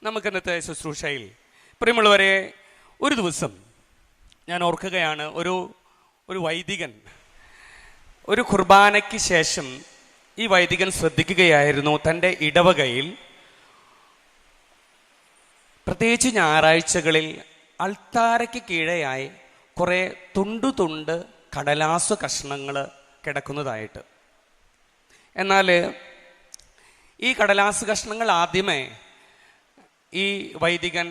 നമുക്ക് ഇന്നത്തെ ശുശ്രൂഷയിൽ പ്രിയമുള്ളവരെ, ഒരു ദിവസം ഞാൻ ഓർക്കുകയാണ്, ഒരു വൈദികൻ ഒരു കുർബാനയ്ക്ക് ശേഷം ഈ വൈദികൻ ശ്രദ്ധിക്കുകയായിരുന്നു, തൻ്റെ ഇടവകയിൽ പ്രത്യേകിച്ച് ഞായറാഴ്ചകളിൽ അൾത്താരയ്ക്ക് കീഴെയായി കുറേ തുണ്ട് കടലാസ് കഷ്ണങ്ങൾ കിടക്കുന്നതായിട്ട്. എന്നാൽ ഈ കടലാസ് കഷ്ണങ്ങൾ ആദ്യമേ ഈ വൈദികൻ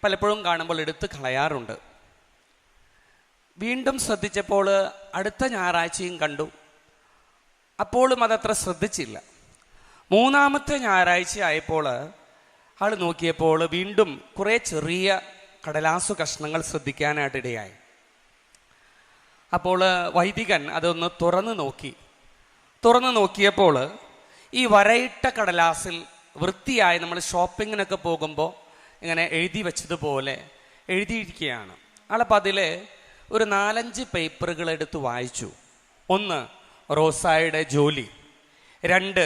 പലപ്പോഴും കാണുമ്പോൾ എടുത്ത് കളയാറുണ്ട്. വീണ്ടും ശ്രദ്ധിച്ചപ്പോൾ അടുത്ത ഞായറാഴ്ചയും കണ്ടു, അപ്പോഴും അതത്ര ശ്രദ്ധിച്ചില്ല. മൂന്നാമത്തെ ഞായറാഴ്ച ആയപ്പോൾ ആൾ നോക്കിയപ്പോൾ വീണ്ടും കുറേ ചെറിയ കടലാസു കഷ്ണങ്ങൾ ശ്രദ്ധിക്കാനായിട്ടിടയായി. അപ്പോൾ വൈദികൻ അതൊന്ന് തുറന്നു നോക്കിയപ്പോൾ ഈ വരയിട്ട കടലാസിൽ വൃത്തിയായി നമ്മൾ ഷോപ്പിങ്ങിനൊക്കെ പോകുമ്പോൾ ഇങ്ങനെ എഴുതി വെച്ചതുപോലെ എഴുതിയിരിക്കുകയാണ്. ആളപ്പോൾ അതിൽ ഒരു 4-5 പേപ്പറുകൾ എടുത്ത് വായിച്ചു. 1 റോസായുടെ ജോലി, 2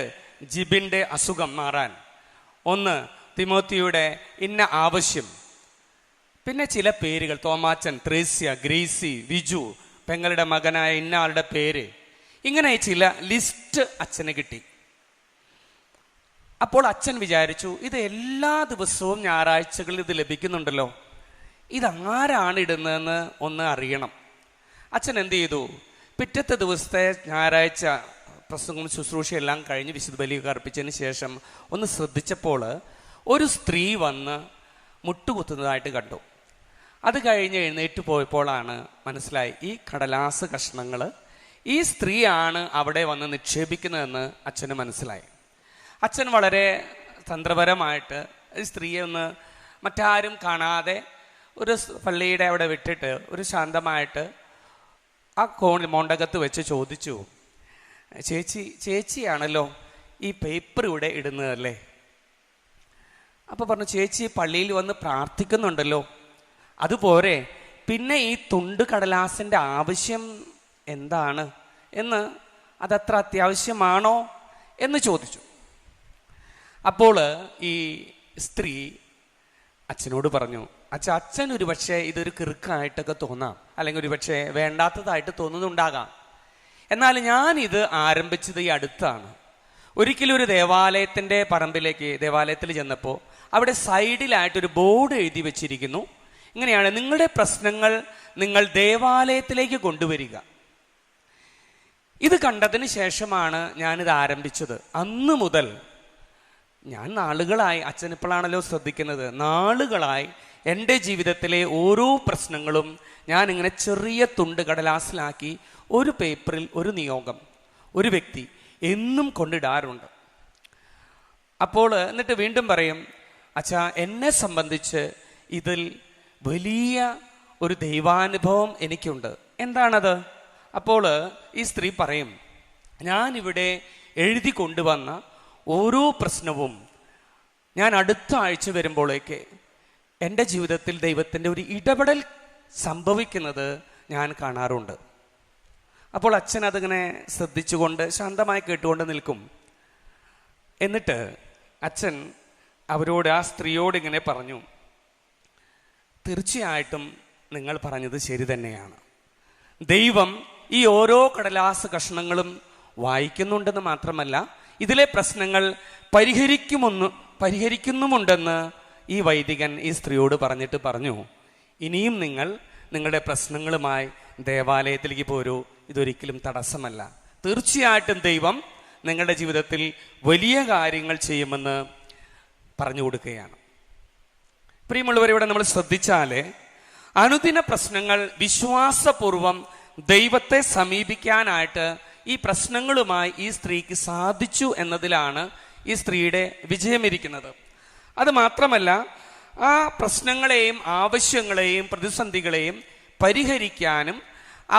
ജിബിൻ്റെ അസുഖം മാറാൻ, 1 തിമോത്തിയുടെ ഇന്ന ആവശ്യം, പിന്നെ ചില പേരുകൾ, തോമാച്ചൻ, ത്രേസ്യ, ഗ്രേസി, വിജു, പെങ്ങളുടെ മകനായ ഇന്ന ആളുടെ പേര്, ഇങ്ങനെ ചില ലിസ്റ്റ് അച്ഛന് കിട്ടി. അപ്പോൾ അച്ഛൻ വിചാരിച്ചു, ഇത് എല്ലാ ദിവസവും ഞായറാഴ്ചകളിൽ ഇത് ലഭിക്കുന്നുണ്ടല്ലോ, ഇതാരാണ് ഇടുന്നതെന്ന് ഒന്ന് അറിയണം. അച്ഛൻ എന്ത് ചെയ്തു, പിറ്റത്തെ ദിവസത്തെ ഞായറാഴ്ച പ്രസംഗം ശുശ്രൂഷയെല്ലാം കഴിഞ്ഞ് വിശുദ്ധ ബലിയൊക്കെ അർപ്പിച്ചതിന് ശേഷം ഒന്ന് ശ്രദ്ധിച്ചപ്പോൾ ഒരു സ്ത്രീ വന്ന് മുട്ടുകുത്തുന്നതായിട്ട് കണ്ടു. അത് കഴിഞ്ഞ് എഴുന്നേറ്റ് പോയപ്പോഴാണ് മനസ്സിലായി, ഈ കടലാസ് കഷ്ണങ്ങൾ ഈ സ്ത്രീയാണ് അവിടെ വന്ന് നിക്ഷേപിക്കുന്നതെന്ന് അച്ഛന് മനസ്സിലായി. അച്ഛൻ വളരെ തന്ത്രപരമായിട്ട് ഈ സ്ത്രീയെ ഒന്ന് മറ്റാരും കാണാതെ ഒരു പള്ളിയുടെ അവിടെ വിട്ടിട്ട് ഒരു ശാന്തമായിട്ട് ആ മോണ്ടകത്ത് വെച്ച് ചോദിച്ചു, ചേച്ചിയാണല്ലോ ഈ പേപ്പർ ഇവിടെ ഇടുന്നതല്ലേ? അപ്പോൾ പറഞ്ഞു, ചേച്ചി പള്ളിയിൽ വന്ന് പ്രാർത്ഥിക്കുന്നുണ്ടല്ലോ, അതുപോലെ പിന്നെ ഈ തുണ്ട് കടലാസിൻ്റെ ആവശ്യം എന്താണ് എന്ന്, അതത്ര അത്യാവശ്യമാണോ എന്ന് ചോദിച്ചു. അപ്പോൾ ഈ സ്ത്രീ അച്ഛനോട് പറഞ്ഞു, അച്ഛൻ ഒരു പക്ഷേ ഇതൊരു കിറുക്കായിട്ടൊക്കെ തോന്നാം, അല്ലെങ്കിൽ ഒരു പക്ഷേ വേണ്ടാത്തതായിട്ട് തോന്നുന്നുണ്ടാകാം, എന്നാൽ ഞാനിത് ആരംഭിച്ചത് ഈ അടുത്താണ്. ഒരിക്കലും ഒരു ദേവാലയത്തിൽ ചെന്നപ്പോൾ അവിടെ സൈഡിലായിട്ടൊരു ബോർഡ് എഴുതി വെച്ചിരിക്കുന്നു, ഇങ്ങനെയാണ്, നിങ്ങളുടെ പ്രശ്നങ്ങൾ നിങ്ങൾ ദേവാലയത്തിലേക്ക് കൊണ്ടുവരിക. ഇത് കണ്ടതിന് ശേഷമാണ് ഞാനിത് ആരംഭിച്ചത്. അന്ന് മുതൽ ഞാൻ നാളുകളായി, അച്ഛൻ ഇപ്പോഴാണല്ലോ ശ്രദ്ധിക്കുന്നത്, നാളുകളായി എൻ്റെ ജീവിതത്തിലെ ഓരോ പ്രശ്നങ്ങളും ഞാനിങ്ങനെ ചെറിയ തുണ്ട് കടലാസിലാക്കി ഒരു പേപ്പറിൽ ഒരു നിയോഗം, ഒരു വ്യക്തി എന്നും കൊണ്ടിടാറുണ്ട്. അപ്പോൾ എന്നിട്ട് വീണ്ടും പറയും, അച്ഛാ എന്നെ സംബന്ധിച്ച് ഇതിൽ വലിയ ഒരു ദൈവാനുഭവം എനിക്കുണ്ട്. എന്താണത്? അപ്പോൾ ഈ സ്ത്രീ പറയും, ഞാനിവിടെ എഴുതി കൊണ്ടുവന്ന ഓരോ പ്രശ്നവും ഞാൻ അടുത്ത ആഴ്ച വരുമ്പോഴേക്ക് എൻ്റെ ജീവിതത്തിൽ ദൈവത്തിൻ്റെ ഒരു ഇടപെടൽ സംഭവിക്കുന്നത് ഞാൻ കാണാറുണ്ട്. അപ്പോൾ അച്ഛൻ അതിങ്ങനെ ശ്രദ്ധിച്ചുകൊണ്ട് ശാന്തമായി കേട്ടുകൊണ്ട് നിൽക്കും. എന്നിട്ട് അച്ഛൻ അവരോട്, ആ സ്ത്രീയോട് ഇങ്ങനെ പറഞ്ഞു, തീർച്ചയായിട്ടും നിങ്ങൾ പറഞ്ഞത് ശരി തന്നെയാണ്. ദൈവം ഈ ഓരോ കടലാസ് കഷ്ണങ്ങളും വായിക്കുന്നുണ്ടെന്ന് മാത്രമല്ല, ഇതിലെ പ്രശ്നങ്ങൾ പരിഹരിക്കുന്നുമുണ്ടെന്ന് ഈ വൈദികൻ ഈ സ്ത്രീയോട് പറഞ്ഞിട്ട് പറഞ്ഞു, ഇനിയും നിങ്ങൾ നിങ്ങളുടെ പ്രശ്നങ്ങളുമായി ദേവാലയത്തിലേക്ക് പോരൂ, ഇതൊരിക്കലും തടസ്സമല്ല. തീർച്ചയായിട്ടും ദൈവം നിങ്ങളുടെ ജീവിതത്തിൽ വലിയ കാര്യങ്ങൾ ചെയ്യുമെന്ന് പറഞ്ഞു കൊടുക്കുകയാണ്. പ്രിയമുള്ളവരിവിടെ നമ്മൾ ശ്രദ്ധിച്ചാൽ, അനുദിന പ്രശ്നങ്ങൾ വിശ്വാസപൂർവം ദൈവത്തെ സമീപിക്കാനായിട്ട് ഈ പ്രശ്നങ്ങളുമായി ഈ സ്ത്രീക്ക് സാധിച്ചു എന്നതിലാണ് ഈ സ്ത്രീയുടെ വിജയമിരിക്കുന്നത്. അത് മാത്രമല്ല, ആ പ്രശ്നങ്ങളെയും ആവശ്യങ്ങളെയും പ്രതിസന്ധികളെയും പരിഹരിക്കാനും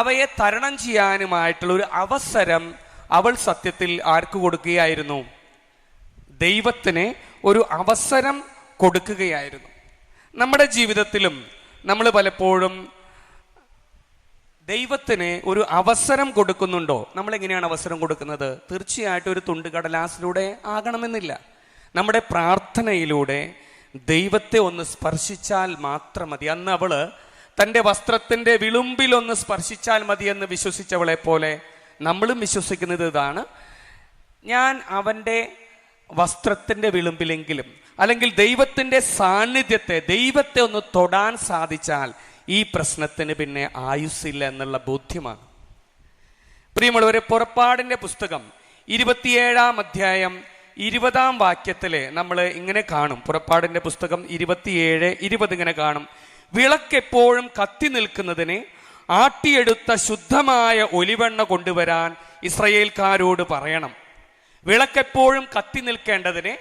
അവയെ തരണം ചെയ്യാനുമായിട്ടുള്ളൊരു അവസരം അവൾ സത്യത്തിൽ ആർക്ക് കൊടുക്കുകയായിരുന്നു? ദൈവത്തിന് ഒരു അവസരം കൊടുക്കുകയായിരുന്നു. നമ്മുടെ ജീവിതത്തിലും നമ്മൾ പലപ്പോഴും ദൈവത്തിന് ഒരു അവസരം കൊടുക്കുന്നുണ്ടോ? നമ്മളെങ്ങനെയാണ് അവസരം കൊടുക്കുന്നത്? തീർച്ചയായിട്ടും ഒരു തുണ്ട് കടലാസിലൂടെ ആകണമെന്നില്ല. നമ്മുടെ പ്രാർത്ഥനയിലൂടെ, ദൈവത്തെ ഒന്ന് സ്പർശിച്ചാൽ മാത്രം മതി. അന്ന് അവള് തൻ്റെ വസ്ത്രത്തിൻ്റെ വിളുമ്പിലൊന്ന് സ്പർശിച്ചാൽ മതി എന്ന് വിശ്വസിച്ചവളെ പോലെ നമ്മളും വിശ്വസിക്കുന്നത് ഇതാണ്. ഞാൻ അവൻ്റെ വസ്ത്രത്തിൻ്റെ വിളുമ്പിലെങ്കിലും, അല്ലെങ്കിൽ ദൈവത്തിൻ്റെ സാന്നിധ്യത്തെ, ദൈവത്തെ ഒന്ന് തൊടാൻ സാധിച്ചാൽ ഈ പ്രശ്നത്തിന് പിന്നെ ആയുസ്സില്ല എന്നുള്ള ബോധ്യമാണ്. പ്രിയമുള്ളവരെ, പുറപ്പാടിൻ്റെ പുസ്തകം 27-ാം അധ്യായം 20-ാം വാക്യത്തില് നമ്മൾ ഇങ്ങനെ കാണും. പുറപ്പാടിൻ്റെ പുസ്തകം 27:20 ഇങ്ങനെ കാണും: വിളക്കെപ്പോഴും കത്തി നിൽക്കുന്നതിന് ആട്ടിയെടുത്ത ശുദ്ധമായ ഒലിവെണ്ണ കൊണ്ടുവരാൻ ഇസ്രായേൽക്കാരോട് പറയണം. വിളക്കെപ്പോഴും കത്തി നിൽക്കേണ്ടതിന്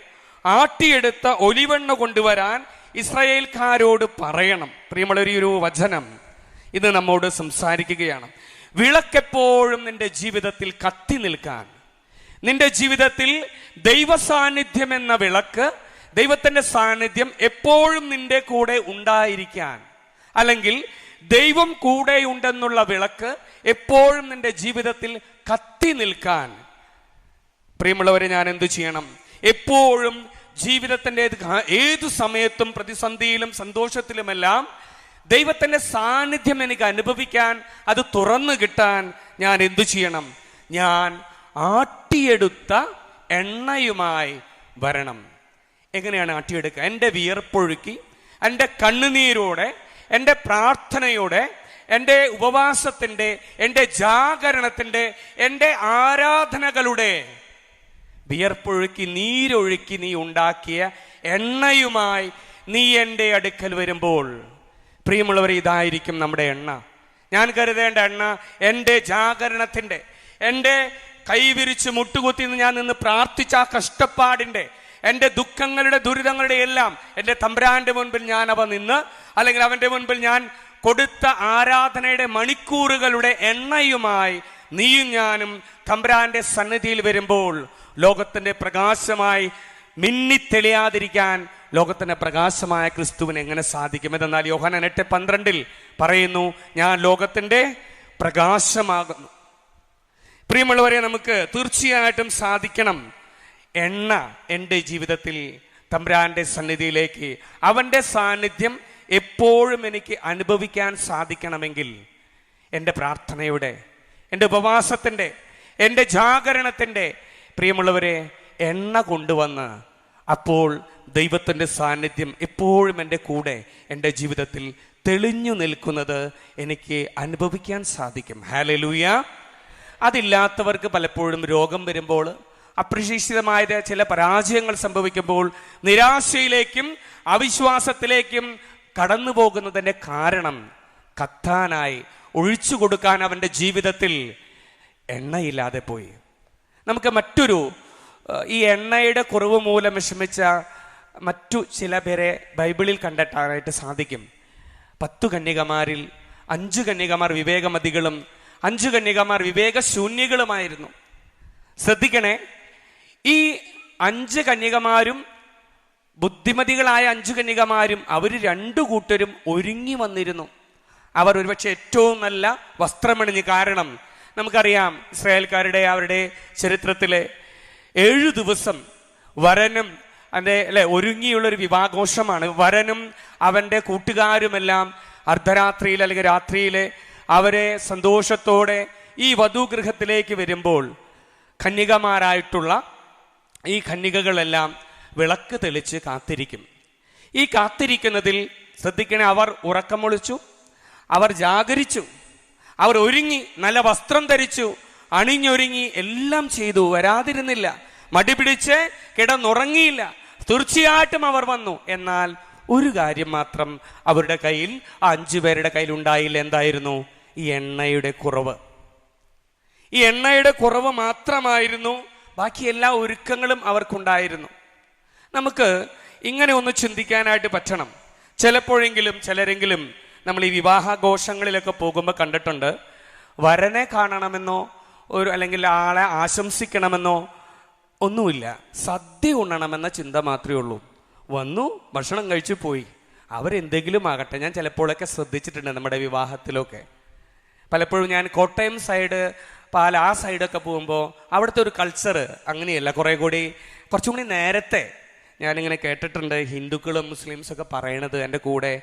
ആട്ടിയെടുത്ത ഒലിവെണ്ണ കൊണ്ടുവരാൻ ഇസ്രായേൽക്കാരോട് പറയണം. പ്രിയമുള്ളവരെ, ഒരു വചനം ഇത് നമ്മോട് സംസാരിക്കുകയാണ്. വിളക്കെപ്പോഴും നിന്റെ ജീവിതത്തിൽ കത്തി നിൽക്കാൻ, നിന്റെ ജീവിതത്തിൽ ദൈവ സാന്നിധ്യം എന്ന വിളക്ക്, ദൈവത്തിന്റെ സാന്നിധ്യം എപ്പോഴും നിന്റെ കൂടെ ഉണ്ടായിരിക്കാൻ, അല്ലെങ്കിൽ ദൈവം കൂടെയുണ്ടെന്നുള്ള വിളക്ക് എപ്പോഴും നിന്റെ ജീവിതത്തിൽ കത്തി നിൽക്കാൻ, പ്രിയമുള്ളവരെ, ഞാൻ എന്തു ചെയ്യണം? എപ്പോഴും ജീവിതത്തിന്റെ ഏതു സമയത്തും പ്രതിസന്ധിയിലും സന്തോഷത്തിലുമെല്ലാം ദൈവത്തിന്റെ സാന്നിധ്യം എനിക്ക് അനുഭവിക്കാൻ, അത് തുറന്നു കിട്ടാൻ ഞാൻ എന്തു ചെയ്യണം? ഞാൻ ആട്ടിയെടുത്ത എണ്ണയുമായി വരണം. എങ്ങനെയാണ് ആട്ടിയെടുക്കുക? എൻ്റെ വിയർപ്പൊഴുക്കി, എൻ്റെ കണ്ണുനീരോടെ, എൻ്റെ പ്രാർത്ഥനയോടെ, എൻ്റെ ഉപവാസത്തിൻ്റെ, എൻ്റെ ജാഗരണത്തിൻ്റെ, എൻ്റെ ആരാധനകളുടെ വിയർപ്പൊഴുക്കി, നീരൊഴുക്കി നീ ഉണ്ടാക്കിയ എണ്ണയുമായി നീ എൻ്റെ അടുക്കൽ വരുമ്പോൾ, പ്രിയമുള്ളവർ, ഇതായിരിക്കും നമ്മുടെ എണ്ണ. ഞാൻ കരുതേണ്ട എണ്ണ എൻ്റെ ജാഗരണത്തിൻ്റെ, എൻ്റെ കൈവിരിച്ച് മുട്ടുകുത്തി ഞാൻ നിന്ന് പ്രാർത്ഥിച്ച ആ കഷ്ടപ്പാടിൻ്റെ, എൻ്റെ ദുഃഖങ്ങളുടെ, ദുരിതങ്ങളുടെ എല്ലാം എൻ്റെ തമ്പുരാന്റെ മുൻപിൽ ഞാൻ അവ നിന്ന്, അല്ലെങ്കിൽ അവൻ്റെ മുൻപിൽ ഞാൻ കൊടുത്ത ആരാധനയുടെ മണിക്കൂറുകളുടെ എണ്ണയുമായി നീയും ഞാനും തമ്പുരാന്റെ സന്നിധിയിൽ വരുമ്പോൾ, ലോകത്തിന്റെ പ്രകാശമായി മിന്നിത്തെളിയാതിരിക്കാൻ ലോകത്തിന്റെ പ്രകാശമായ ക്രിസ്തുവിന് എങ്ങനെ സാധിക്കും? എന്നാൽ യോഹന്നാൻ 8:12 പറയുന്നു, ഞാൻ ലോകത്തിന്റെ പ്രകാശമാകുന്നു. പ്രിയമുള്ളവരെ, നമുക്ക് തീർച്ചയായിട്ടും സാധിക്കണം. എണ്ണ എൻ്റെ ജീവിതത്തിൽ തമ്പുരാന്റെ സന്നിധിയിലേക്ക്, അവൻ്റെ സാന്നിധ്യം എപ്പോഴും എനിക്ക് അനുഭവിക്കാൻ സാധിക്കണമെങ്കിൽ എൻ്റെ പ്രാർത്ഥനയുടെ, എൻ്റെ ഉപവാസത്തിൻ്റെ, എൻ്റെ ജാഗരണത്തിൻ്റെ, പ്രിയമുള്ളവരെ, എണ്ണ കൊണ്ടുവന്ന് അപ്പോൾ ദൈവത്തിൻ്റെ സാന്നിധ്യം എപ്പോഴും എൻ്റെ കൂടെ, എൻ്റെ ജീവിതത്തിൽ തെളിഞ്ഞു നിൽക്കുന്നത് എനിക്ക് അനുഭവിക്കാൻ സാധിക്കും. ഹല്ലേലൂയ. അതില്ലാത്തവർക്ക് പലപ്പോഴും രോഗം വരുമ്പോൾ, അപ്രതീക്ഷിതമായ ചില പരാജയങ്ങൾ സംഭവിക്കുമ്പോൾ നിരാശയിലേക്കും അവിശ്വാസത്തിലേക്കും കടന്നു പോകുന്നതിൻ്റെ കാരണം കത്താനായി, ഒഴിച്ചു കൊടുക്കാൻ അവൻ്റെ ജീവിതത്തിൽ എണ്ണയില്ലാതെ പോയി. നമുക്ക് മറ്റൊരു, ഈ എണ്ണയുടെ കുറവ് മൂലം വിഷമിച്ച മറ്റു ചില പേരെ ബൈബിളിൽ കണ്ടെത്താനായിട്ട് സാധിക്കും. 10 കന്യകമാരിൽ 5 കന്യകമാർ വിവേകമതികളും 5 കന്യകമാർ വിവേകശൂന്യകളുമായിരുന്നു. ശ്രദ്ധിക്കണേ, ഈ 5 കന്യകമാരും, ബുദ്ധിമതികളായ 5 കന്യകമാരും, അവർ 2 കൂട്ടരും ഒരുങ്ങി വന്നിരുന്നു. അവർ ഒരുപക്ഷെ ഏറ്റവും നല്ല വസ്ത്രമണിഞ്ഞ്, കാരണം നമുക്കറിയാം ഇസ്രായേൽക്കാരുടെ അവരുടെ ചരിത്രത്തിലെ 7 ദിവസം വരനും ഒരുങ്ങിയുള്ളൊരു വിവാഹഘോഷമാണ്. വരനും അവൻ്റെ കൂട്ടുകാരുമെല്ലാം അർദ്ധരാത്രിയിൽ അല്ലെങ്കിൽ രാത്രിയിലെ അവരെ സന്തോഷത്തോടെ ഈ വധുഗൃഹത്തിലേക്ക് വരുമ്പോൾ കന്യകമാരായിട്ടുള്ള ഈ കന്യകകളെല്ലാം വിളക്ക് തെളിച്ച് കാത്തിരിക്കും. ഈ കാത്തിരിക്കുന്നതിൽ ശ്രദ്ധിക്കണേ, അവർ ഉറക്കമൊളിച്ചു, അവർ ജാഗരിച്ചു, അവർ ഒരുങ്ങി, നല്ല വസ്ത്രം ധരിച്ചു, അണിഞ്ഞൊരുങ്ങി, എല്ലാം ചെയ്തു, വരാതിരുന്നില്ല, മടി പിടിച്ച് കിടന്നുറങ്ങിയില്ല. തീർച്ചയായിട്ടും അവർ വന്നു. എന്നാൽ ഒരു കാര്യം മാത്രം അവരുടെ കയ്യിൽ, 5 പേരുടെ കയ്യിൽ ഉണ്ടായില്ല. എന്തായിരുന്നു? ഈ എണ്ണയുടെ കുറവ്. ഈ എണ്ണയുടെ കുറവ് മാത്രമായിരുന്നു. ബാക്കി എല്ലാ ഒരുക്കങ്ങളും അവർക്കുണ്ടായിരുന്നു. നമുക്ക് ഇങ്ങനെ ഒന്ന് ചിന്തിക്കാനായിട്ട് പറ്റണം. ചിലപ്പോഴെങ്കിലും ചിലരെങ്കിലും നമ്മൾ ഈ വിവാഹഘോഷങ്ങളിലൊക്കെ പോകുമ്പോൾ കണ്ടിട്ടുണ്ട്, വരനെ കാണണമെന്നോ അല്ലെങ്കിൽ ആളെ ആശംസിക്കണമെന്നോ ഒന്നുമില്ല, സദ്യ ഉണ്ണണമെന്ന ചിന്ത മാത്രമേ ഉള്ളൂ. വന്നു, ഭക്ഷണം കഴിച്ചു പോയി, അവരെന്തെങ്കിലും ആകട്ടെ. ഞാൻ ചിലപ്പോഴൊക്കെ ശ്രദ്ധിച്ചിട്ടുണ്ട് നമ്മുടെ വിവാഹത്തിലൊക്കെ. പലപ്പോഴും ഞാൻ കോട്ടയം സൈഡ്, ആ സൈഡൊക്കെ പോകുമ്പോൾ അവിടുത്തെ ഒരു കൾച്ചർ അങ്ങനെയല്ല. കുറച്ചും കൂടി നേരത്തെ ഞാനിങ്ങനെ കേട്ടിട്ടുണ്ട് ഹിന്ദുക്കളും മുസ്ലിംസൊക്കെ പറയണത്, എൻ്റെ കൂടെ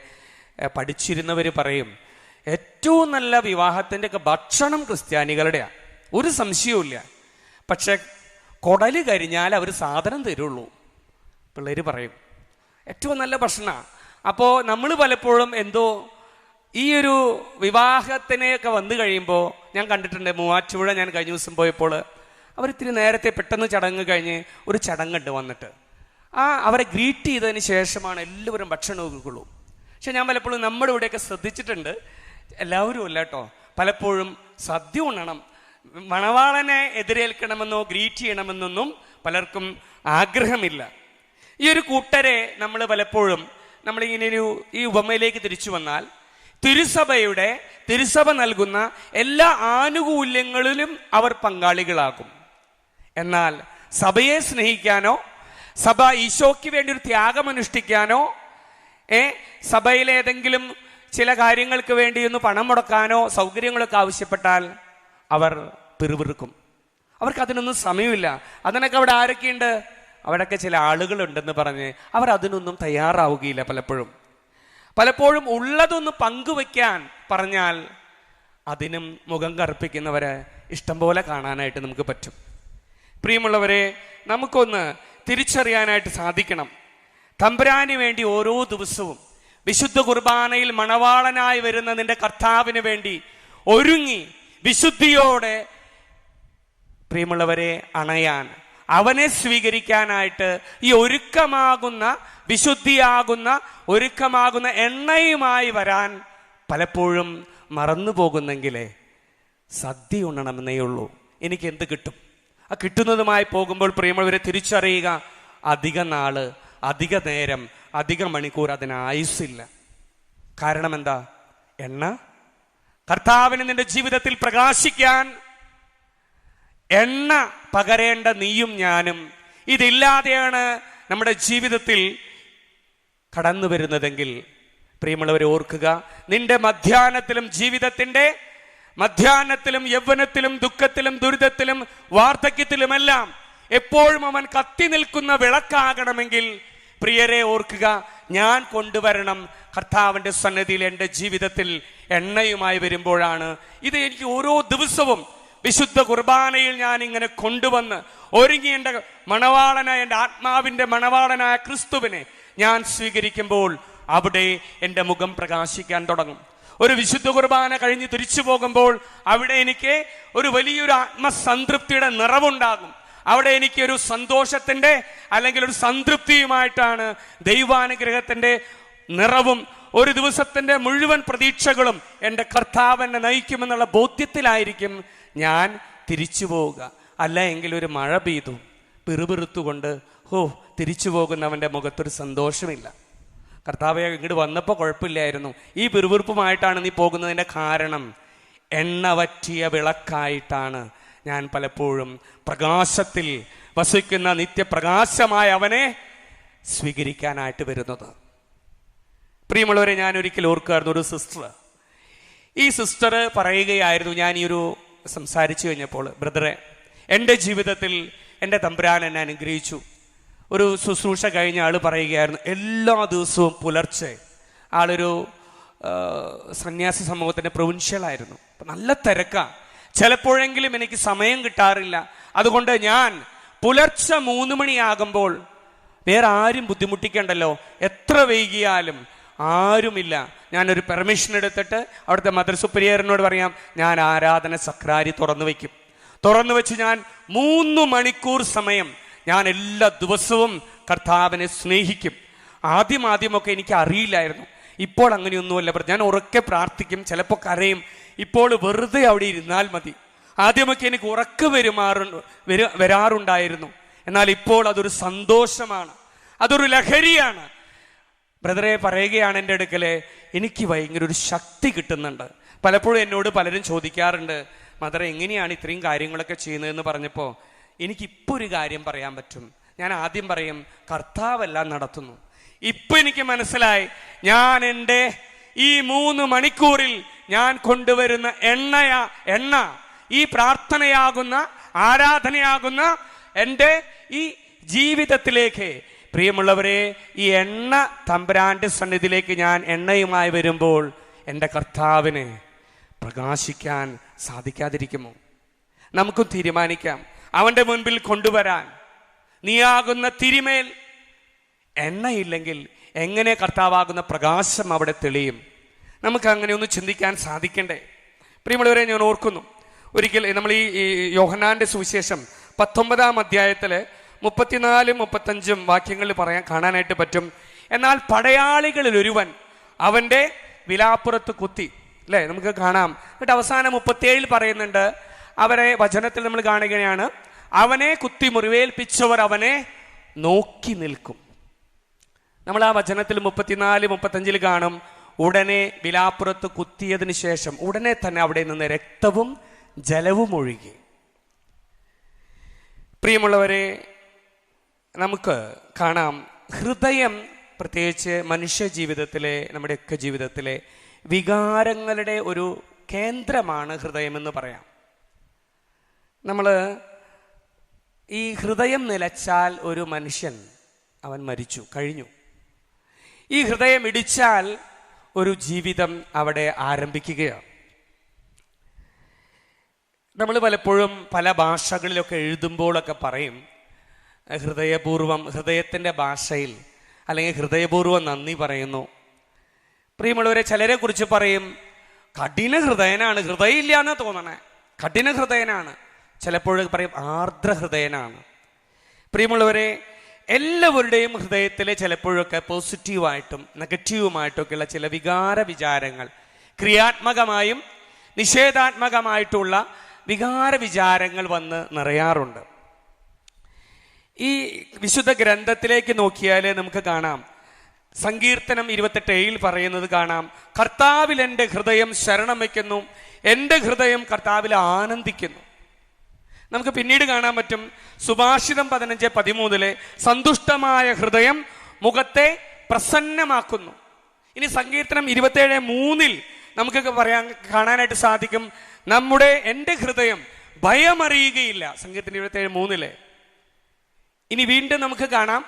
പഠിച്ചിരുന്നവർ പറയും, ഏറ്റവും നല്ല വിവാഹത്തിൻ്റെയൊക്കെ ഭക്ഷണം ക്രിസ്ത്യാനികളുടെയാണ്, ഒരു സംശയവുമില്ല. പക്ഷെ കുടല് കഴിഞ്ഞാൽ അവർ സാധനം തരുള്ളൂ. പിള്ളേർ പറയും ഏറ്റവും നല്ല ഭക്ഷണമാണ്. അപ്പോൾ നമ്മൾ പലപ്പോഴും എന്തോ ഈ ഒരു വിവാഹത്തിനെയൊക്കെ വന്നു കഴിയുമ്പോൾ ഞാൻ കണ്ടിട്ടുണ്ട്, മൂവാറ്റുപുഴ ഞാൻ കഴിഞ്ഞ ദിവസം പോയപ്പോൾ അവരിത്തിരി നേരത്തെ പെട്ടെന്ന് ചടങ്ങ് കഴിഞ്ഞ് ഒരു ചടങ്ങുണ്ട് വന്നിട്ട് അവരെ ഗ്രീറ്റ് ചെയ്തതിന് ശേഷമാണ് എല്ലാവരും ഭക്ഷണം ഒതുക്കുള്ളൂ. പക്ഷെ ഞാൻ പലപ്പോഴും നമ്മുടെ ഇവിടെയൊക്കെ ശ്രദ്ധിച്ചിട്ടുണ്ട്, എല്ലാവരും അല്ല കേട്ടോ, പലപ്പോഴും സദ്യ ഉണ്ണണം, മണവാളനെ എതിരേൽക്കണമെന്നോ ഗ്രീറ്റ് ചെയ്യണമെന്നൊന്നും പലർക്കും ആഗ്രഹമില്ല. ഈ ഒരു കൂട്ടരെ നമ്മൾ പലപ്പോഴും നമ്മളിങ്ങനെ ഈ ഉപമയിലേക്ക് തിരിച്ചു വന്നാൽ തിരുസഭ നൽകുന്ന എല്ലാ ആനുകൂല്യങ്ങളിലും അവർ പങ്കാളികളാകും. എന്നാൽ സഭയെ സ്നേഹിക്കാനോ സഭ ഈശോയ്ക്ക് വേണ്ടി ഒരു ത്യാഗമനുഷ്ഠിക്കാനോ സഭയിലെ ഏതെങ്കിലും ചില കാര്യങ്ങൾക്ക് വേണ്ടി ഒന്ന് പണം മുടക്കാനോ സൗകര്യങ്ങളൊക്കെ ആവശ്യപ്പെട്ടാൽ അവർ പിറുപിറുക്കും. അവർക്ക് അതിനൊന്നും സമയമില്ല. അതിനൊക്കെ അവിടെ ആരൊക്കെയുണ്ട്? അവിടെയൊക്കെ ചില ആളുകളുണ്ടെന്ന് പറഞ്ഞ് അവർ അതിനൊന്നും തയ്യാറാവുകയില്ല. പലപ്പോഴും ഉള്ളതൊന്ന് പങ്കുവയ്ക്കാൻ പറഞ്ഞാൽ അതിനും മുഖം കറുപ്പിക്കുന്നവരെ ഇഷ്ടംപോലെ കാണാനായിട്ട് നമുക്ക് പറ്റും. പ്രിയമുള്ളവരെ, നമുക്കൊന്ന് തിരിച്ചറിയാനായിട്ട് സാധിക്കണം, തമ്പുരാന് വേണ്ടി ഓരോ ദിവസവും വിശുദ്ധ കുർബാനയിൽ മണവാളനായി വരുന്ന നിന്റെ കർത്താവിന് വേണ്ടി ഒരുങ്ങി വിശുദ്ധിയോടെ പ്രിയമുള്ളവരെ അണയാൻ, അവനെ സ്വീകരിക്കാനായിട്ട് ഈ ഒരുക്കമാകുന്ന എണ്ണയുമായി വരാൻ പലപ്പോഴും മറന്നു പോകുന്നെങ്കിലേ സദ്യ ഉണ്ണണമെന്നേ ഉള്ളൂ. എനിക്ക് എന്ത് കിട്ടും? ആ കിട്ടുന്നതുമായി പോകുമ്പോൾ പ്രിയമുള്ളവരെ തിരിച്ചറിയുക, അധിക നാള്, അധിക നേരം, അധിക മണിക്കൂർ അതിന് ആയുസ്സില്ല. കാരണം എന്താ? എണ്ണ. കർത്താവിന് നിന്റെ ജീവിതത്തിൽ പ്രകാശിക്കാൻ എണ്ണ പകരേണ്ട നീയും ഞാനും. ഇതില്ലാതെയാണ് നമ്മുടെ ജീവിതത്തിൽ കടന്നു വരുന്നതെങ്കിൽ പ്രിയമുള്ളവരെ ഓർക്കുക, നിന്റെ ജീവിതത്തിന്റെ മധ്യാഹ്നത്തിലും യൗവനത്തിലും ദുഃഖത്തിലും ദുരിതത്തിലും വാർദ്ധക്യത്തിലുമെല്ലാം എപ്പോഴും അവൻ കത്തി നിൽക്കുന്ന വിളക്കാകണമെങ്കിൽ പ്രിയരെ ഓർക്കുക, ഞാൻ കൊണ്ടുവരണം കർത്താവിന്റെ സന്നിധിയിൽ എൻ്റെ ജീവിതത്തിൽ എണ്ണയുമായി വരുമ്പോഴാണ്. ഇത് എനിക്ക് ഓരോ ദിവസവും വിശുദ്ധ കുർബാനയിൽ ഞാൻ ഇങ്ങനെ കൊണ്ടുവന്ന് ഒരുങ്ങി എൻ്റെ മണവാളനായ, എൻ്റെ ആത്മാവിൻ്റെ മണവാളനായ ക്രിസ്തുവിനെ ഞാൻ സ്വീകരിക്കുമ്പോൾ അവിടെ എൻ്റെ മുഖം പ്രകാശിക്കാൻ തുടങ്ങും. ഒരു വിശുദ്ധ കുർബാന കഴിഞ്ഞ് തിരിച്ചു പോകുമ്പോൾ അവിടെ എനിക്ക് ഒരു വലിയൊരു ആത്മസംതൃപ്തിയുടെ നിറവുണ്ടാകും. അവിടെ എനിക്ക് ഒരു സന്തോഷത്തിന്റെ അല്ലെങ്കിൽ ഒരു സംതൃപ്തിയുമായിട്ടാണ് ദൈവാനുഗ്രഹത്തിന്റെ നിറവും ഒരു ദിവസത്തിന്റെ മുഴുവൻ പ്രതീക്ഷകളും എൻ്റെ കർത്താവ് എന്നെ നയിക്കുമെന്നുള്ള ബോധ്യത്തിലായിരിക്കും ഞാൻ തിരിച്ചു പോവുക. അല്ല എങ്കിൽ ഒരു മഴ പെയ്തു പിറുപിറുത്തുകൊണ്ട് തിരിച്ചു പോകുന്നവൻ്റെ മുഖത്തൊരു സന്തോഷമില്ല. കർത്താവെ, ഇങ്ങോട്ട് വന്നപ്പോൾ കുഴപ്പമില്ലായിരുന്നു, ഈ പിറുപിറുപ്പുമായിട്ടാണ് നീ പോകുന്നതിൻ്റെ കാരണം എണ്ണ വറ്റിയ വിളക്കായിട്ടാണ് ഞാൻ പലപ്പോഴും പ്രകാശത്തിൽ വസിക്കുന്ന നിത്യപ്രകാശമായ അവനെ സ്വീകരിക്കാനായിട്ട് വരുന്നത്. പ്രിയമുള്ളവരെ, ഞാൻ ഒരിക്കൽ ഓർക്കായിരുന്നു, ഒരു ഈ സിസ്റ്റർ പറയുകയായിരുന്നു, ഞാൻ ഈ ഒരു സംസാരിച്ചു കഴിഞ്ഞപ്പോൾ, ബ്രദറെ, എൻ്റെ ജീവിതത്തിൽ എൻ്റെ തമ്പുരാൻ എന്നെ അനുഗ്രഹിച്ചു. ഒരു ശുശ്രൂഷ കഴിഞ്ഞ ആൾ പറയുകയായിരുന്നു, എല്ലാ ദിവസവും പുലർച്ചെ, ആളൊരു സന്യാസി സമൂഹത്തിൻ്റെ പ്രൊവിൻഷ്യലായിരുന്നു, നല്ല തിരക്കാണ്, ചിലപ്പോഴെങ്കിലും എനിക്ക് സമയം കിട്ടാറില്ല. അതുകൊണ്ട് ഞാൻ പുലർച്ചെ 3 മണിയാകുമ്പോൾ വേറെ ആരും ബുദ്ധിമുട്ടിക്കണ്ടല്ലോ, എത്ര വൈകിയാലും ആരുമില്ല, ഞാനൊരു പെർമിഷൻ എടുത്തിട്ട് അവിടുത്തെ മദർ സുപ്പീരിയറിനോട് പറയാം, ഞാൻ ആരാധന സക്രാരി തുറന്നു വെച്ച് ഞാൻ 3 മണിക്കൂർ സമയം ഞാൻ എല്ലാ ദിവസവും കർത്താവിനെ സ്നേഹിക്കും. ആദ്യമൊക്കെ എനിക്ക് അറിയില്ലായിരുന്നു. ഇപ്പോൾ അങ്ങനെയൊന്നുമല്ല. ഞാൻ ഉറക്കെ പ്രാർത്ഥിക്കും, ചിലപ്പോൾ കരയും. ഇപ്പോൾ വെറുതെ അവിടെ ഇരുന്നാൽ മതി. ആദ്യമൊക്കെ എനിക്ക് ഉറക്കം വരാറുണ്ടായിരുന്നു. എന്നാൽ ഇപ്പോൾ അതൊരു സന്തോഷമാണ്, അതൊരു ലഹരിയാണ്. ബ്രദറെ പറയുകയാണ് എൻ്റെ അടുക്കലെ, എനിക്ക് ഭയങ്കര ഒരു ശക്തി കിട്ടുന്നുണ്ട്. പലപ്പോഴും എന്നോട് പലരും ചോദിക്കാറുണ്ട്, മദറെ എങ്ങനെയാണ് ഇത്രയും കാര്യങ്ങളൊക്കെ ചെയ്യുന്നതെന്ന് പറഞ്ഞപ്പോൾ എനിക്കിപ്പോൾ ഒരു കാര്യം പറയാൻ പറ്റും. ഞാൻ ആദ്യം പറയും, കർത്താവെല്ലാം നടത്തുന്നു. ഇപ്പം എനിക്ക് മനസ്സിലായി, ഞാൻ എൻ്റെ ഈ 3 മണിക്കൂറിൽ ഞാൻ കൊണ്ടുവരുന്ന എണ്ണ ഈ പ്രാർത്ഥനയാകുന്ന ആരാധനയാകുന്ന എൻ്റെ ഈ ജീവിതത്തിലേക്ക് പ്രിയമുള്ളവരെ, ഈ എണ്ണ തമ്പുരാന്റെ സന്നിധിയിലേക്ക് ഞാൻ എണ്ണയുമായി വരുമ്പോൾ എൻ്റെ കർത്താവിന് പ്രകാശിക്കാൻ സാധിക്കാതിരിക്കുമോ? നമുക്കും തീരുമാനിക്കാം അവൻ്റെ മുൻപിൽ കൊണ്ടുവരാൻ. നീയാകുന്ന തിരിമേൽ എണ്ണയില്ലെങ്കിൽ എങ്ങനെ കർത്താവാകുന്ന പ്രകാശം അവിടെ തെളിയും? നമുക്ക് അങ്ങനെ ഒന്ന് ചിന്തിക്കാൻ സാധിക്കണ്ടേ? പ്രിയമുള്ളവരെ, ഞാൻ ഓർക്കുന്നു ഒരിക്കൽ നമ്മൾ ഈ യോഹന്നാന്റെ സുവിശേഷം 19-ാം അധ്യായത്തില് 34-35 വാക്യങ്ങളിൽ കാണാനായിട്ട് പറ്റും. എന്നാൽ പടയാളികളിൽ ഒരുവൻ അവന്റെ വിലാപ്പുറത്ത് കുത്തി, അല്ലേ? നമുക്ക് കാണാം. എന്നിട്ട് അവസാനം 37 പറയുന്നുണ്ട്, അവരെ വചനത്തിൽ നമ്മൾ കാണുകയാണ്, അവനെ കുത്തി മുറിവേൽപ്പിച്ചവർ അവനെ നോക്കി നിൽക്കും. നമ്മൾ ആ വചനത്തിൽ 34-35 കാണും, ഉടനെ വിലാപ്പുറത്ത് കുത്തിയതിന് ശേഷം ഉടനെ തന്നെ അവിടെ നിന്ന് രക്തവും ജലവും ഒഴുകി. പ്രിയമുള്ളവരെ, നമുക്ക് കാണാം ഹൃദയം, പ്രത്യേകിച്ച് മനുഷ്യ ജീവിതത്തിലെ, നമ്മുടെയൊക്കെ ജീവിതത്തിലെ വികാരങ്ങളുടെ ഒരു കേന്ദ്രമാണ് ഹൃദയമെന്ന് പറയാം. നമ്മൾ ഈ ഹൃദയം നിലച്ചാൽ ഒരു മനുഷ്യൻ അവൻ മരിച്ചു കഴിഞ്ഞു. ഈ ഹൃദയം ഇടിച്ചാൽ ഒരു ജീവിതം അവിടെ ആരംഭിക്കുകയാണ്. നമ്മൾ പലപ്പോഴും പല ഭാഷകളിലൊക്കെ എഴുതുമ്പോഴൊക്കെ പറയും ഹൃദയപൂർവം, ഹൃദയത്തിൻ്റെ ഭാഷയിൽ, അല്ലെങ്കിൽ ഹൃദയപൂർവ്വം നന്ദി പറയുന്നു. പ്രിയമുള്ളവരെ, ചിലരെ കുറിച്ച് പറയും കഠിന ഹൃദയനാണ്, ഹൃദയമില്ല എന്ന് തോന്നണേ, കഠിന ഹൃദയനാണ്. ചിലപ്പോഴൊക്കെ പറയും ആർദ്ര ഹൃദയനാണ്. പ്രിയമുള്ളവരെ, എല്ലാവരുടെയും ഹൃദയത്തിലെ ചിലപ്പോഴൊക്കെ പോസിറ്റീവായിട്ടും നെഗറ്റീവുമായിട്ടൊക്കെയുള്ള ചില വിചാരങ്ങൾ, ക്രിയാത്മകമായും നിഷേധാത്മകമായിട്ടുള്ള വികാര വിചാരങ്ങൾ വന്ന് നിറയാറുണ്ട്. ഈ വിശുദ്ധ ഗ്രന്ഥത്തിലേക്ക് നോക്കിയാൽ നമുക്ക് കാണാം, സങ്കീർത്തനം 28 പറയുന്നത് കാണാം, കർത്താവിൽ എൻ്റെ ഹൃദയം ശരണം വയ്ക്കുന്നു, എൻ്റെ ഹൃദയം കർത്താവിൽ ആനന്ദിക്കുന്നു. നമുക്ക് പിന്നീട് കാണാൻ പറ്റും സുഭാഷിതം 15:13 സന്തുഷ്ടമായ ഹൃദയം മുഖത്തെ പ്രസന്നമാക്കുന്നു. ഇനി സങ്കീർത്തനം 27:3 നമുക്കൊക്കെ കാണാനായിട്ട് സാധിക്കും, എൻ്റെ ഹൃദയം ഭയമറിയുകയില്ല. സങ്കീർത്തനം 27:3. ഇനി വീണ്ടും നമുക്ക് കാണാം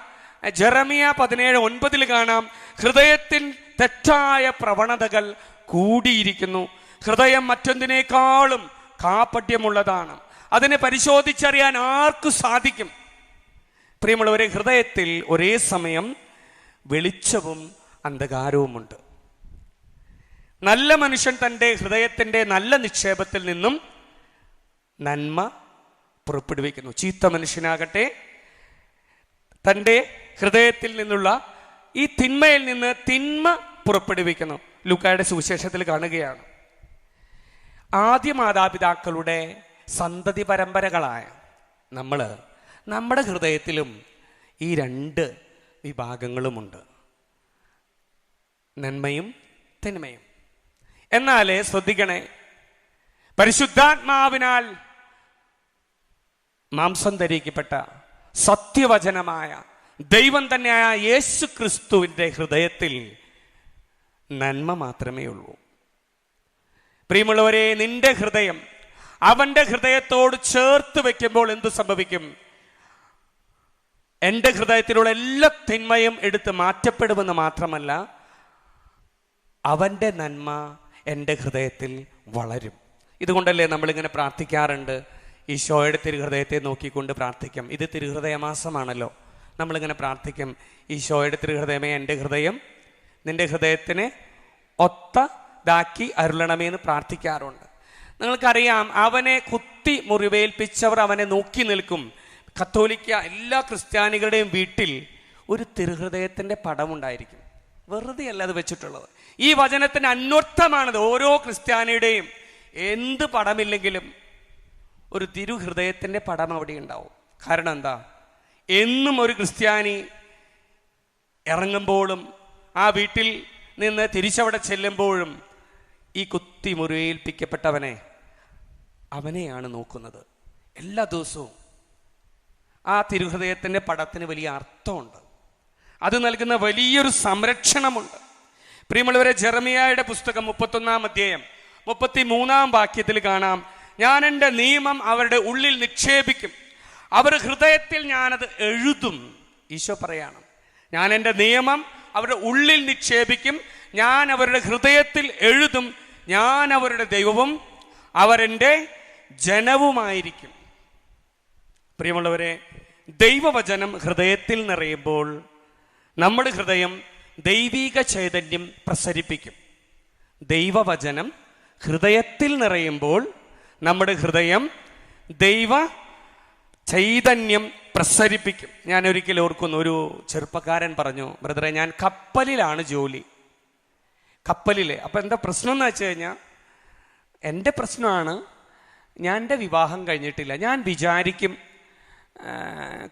ജെറമിയ 17:9 കാണാം, ഹൃദയത്തിൽ തെറ്റായ പ്രവണതകൾ കൂടിയിരിക്കുന്നു, ഹൃദയം മറ്റൊന്നിനേക്കാളും കാപട്യമുള്ളതാണ്, അതിനെ പരിശോധിച്ചറിയാൻ ആർക്കു സാധിക്കും? പ്രിയമുള്ളവരെ, ഹൃദയത്തിൽ ഒരേ സമയം വെളിച്ചവും അന്ധകാരവുമുണ്ട്. നല്ല മനുഷ്യൻ തൻ്റെ ഹൃദയത്തിൻ്റെ നല്ല നിക്ഷേപത്തിൽ നിന്നും നന്മ പുറപ്പെടുവിക്കുന്നു. ചീത്ത മനുഷ്യനാകട്ടെ തൻ്റെ ഹൃദയത്തിൽ നിന്നുള്ള ഈ തിന്മയിൽ നിന്ന് തിന്മ പുറപ്പെടുവിക്കുന്നു. ലൂക്കായുടെ സുവിശേഷത്തിൽ കാണുകയാണ്. ആദ്യ മാതാപിതാക്കളുടെ സന്തതി പരമ്പരകളായ നമ്മുടെ ഹൃദയത്തിലും ഈ 2 വിഭാഗങ്ങളുമുണ്ട്, നന്മയും തിന്മയും. എന്നാൽ ശ്രദ്ധിക്കണേ, പരിശുദ്ധാത്മാവിനാൽ മാംസം ധരിക്കപ്പെട്ട സത്യവചനമായ ദൈവം തന്നെയായ യേശു ക്രിസ്തുവിൻ്റെ ഹൃദയത്തിൽ നന്മ മാത്രമേ ഉള്ളൂ. പ്രിയമുള്ളവരെ, നിന്റെ ഹൃദയം അവന്റെ ഹൃദയത്തോട് ചേർത്ത് വെക്കുമ്പോൾ എന്ത് സംഭവിക്കും? എൻ്റെ ഹൃദയത്തിലുള്ള എല്ലാ തിന്മയും എടുത്ത് മാറ്റപ്പെടുമെന്ന് മാത്രമല്ല, അവൻ്റെ നന്മ എൻ്റെ ഹൃദയത്തിൽ വളരും. ഇതുകൊണ്ടല്ലേ നമ്മളിങ്ങനെ പ്രാർത്ഥിക്കാറുണ്ട്, ഈശോയുടെ തിരുഹൃദയത്തെ നോക്കിക്കൊണ്ട് പ്രാർത്ഥിക്കും. ഇത് തിരുഹൃദയ മാസമാണല്ലോ. നമ്മളിങ്ങനെ പ്രാർത്ഥിക്കും, ഈശോയുടെ തിരുഹൃദയമേ എൻ്റെ ഹൃദയം നിന്റെ ഹൃദയത്തിന് ഒത്തതാക്കി അരുളണമേ എന്ന് പ്രാർത്ഥിക്കാറുണ്ട്. നിങ്ങൾക്കറിയാം, അവനെ കുത്തി മുറിവേൽപ്പിച്ചവർ അവനെ നോക്കി നിൽക്കും. കത്തോലിക്ക എല്ലാ ക്രിസ്ത്യാനികളുടെയും വീട്ടിൽ ഒരു തിരുഹൃദയത്തിൻ്റെ പടമുണ്ടായിരിക്കും. വെറുതെ അല്ല അത് വെച്ചിട്ടുള്ളത്. ഈ വചനത്തിൻ്റെ അന്വർത്ഥമാണത്. ഓരോ ക്രിസ്ത്യാനിയുടെയും എന്ത് പടമില്ലെങ്കിലും ഒരു തിരുഹൃദയത്തിൻ്റെ പടം അവിടെ ഉണ്ടാവും. കാരണം എന്താ? എന്നും ഒരു ക്രിസ്ത്യാനി ഇറങ്ങുമ്പോഴും ആ വീട്ടിൽ നിന്ന് തിരിച്ചവിടെ ചെല്ലുമ്പോഴും ഈ കുത്തി മുറിവേൽപ്പിക്കപ്പെട്ടവനെ അവനെയാണ് നോക്കുന്നത്. എല്ലാ ദിവസവും ആ തിരുഹൃദയത്തിൻ്റെ പടത്തിന് വലിയ അർത്ഥമുണ്ട്. അത് നൽകുന്ന വലിയൊരു സംരക്ഷണമുണ്ട്. പ്രിയമുള്ളവരെ, ജെറമിയായുടെ പുസ്തകം 31-ാം അധ്യായം 33-ാം വാക്യത്തിൽ കാണാം, ഞാൻ എൻ്റെ നിയമം അവരുടെ ഉള്ളിൽ നിക്ഷേപിക്കും, അവർ ഹൃദയത്തിൽ ഞാനത് എഴുതും. ഈശോ പറയാണ്, ഞാൻ എൻ്റെ നിയമം അവരുടെ ഉള്ളിൽ നിക്ഷേപിക്കും, ഞാൻ അവരുടെ ഹൃദയത്തിൽ എഴുതും, ഞാൻ അവരുടെ ദൈവവും അവരെൻ്റെ ജനവുമായിരിക്കും. പ്രിയമുള്ളവരെ, ദൈവവചനം ഹൃദയത്തിൽ നിറയുമ്പോൾ നമ്മുടെ ഹൃദയം ദൈവിക ചൈതന്യം പ്രസരിപ്പിക്കും. ദൈവവചനം ഹൃദയത്തിൽ നിറയുമ്പോൾ നമ്മുടെ ഹൃദയം ദൈവ ചൈതന്യം പ്രസരിപ്പിക്കും. ഞാൻ ഒരിക്കൽ ഓർക്കുന്നു, ഒരു ചെറുപ്പക്കാരൻ പറഞ്ഞു, ബ്രദറെ ഞാൻ കപ്പലിലാണ് ജോലി. കപ്പലിലെ അപ്പം എന്താ പ്രശ്നം എന്ന് വെച്ച് കഴിഞ്ഞാൽ, എൻ്റെ പ്രശ്നമാണ് ഞാൻ എൻ്റെ വിവാഹം കഴിഞ്ഞിട്ടില്ല. ഞാൻ വിചാരിക്കും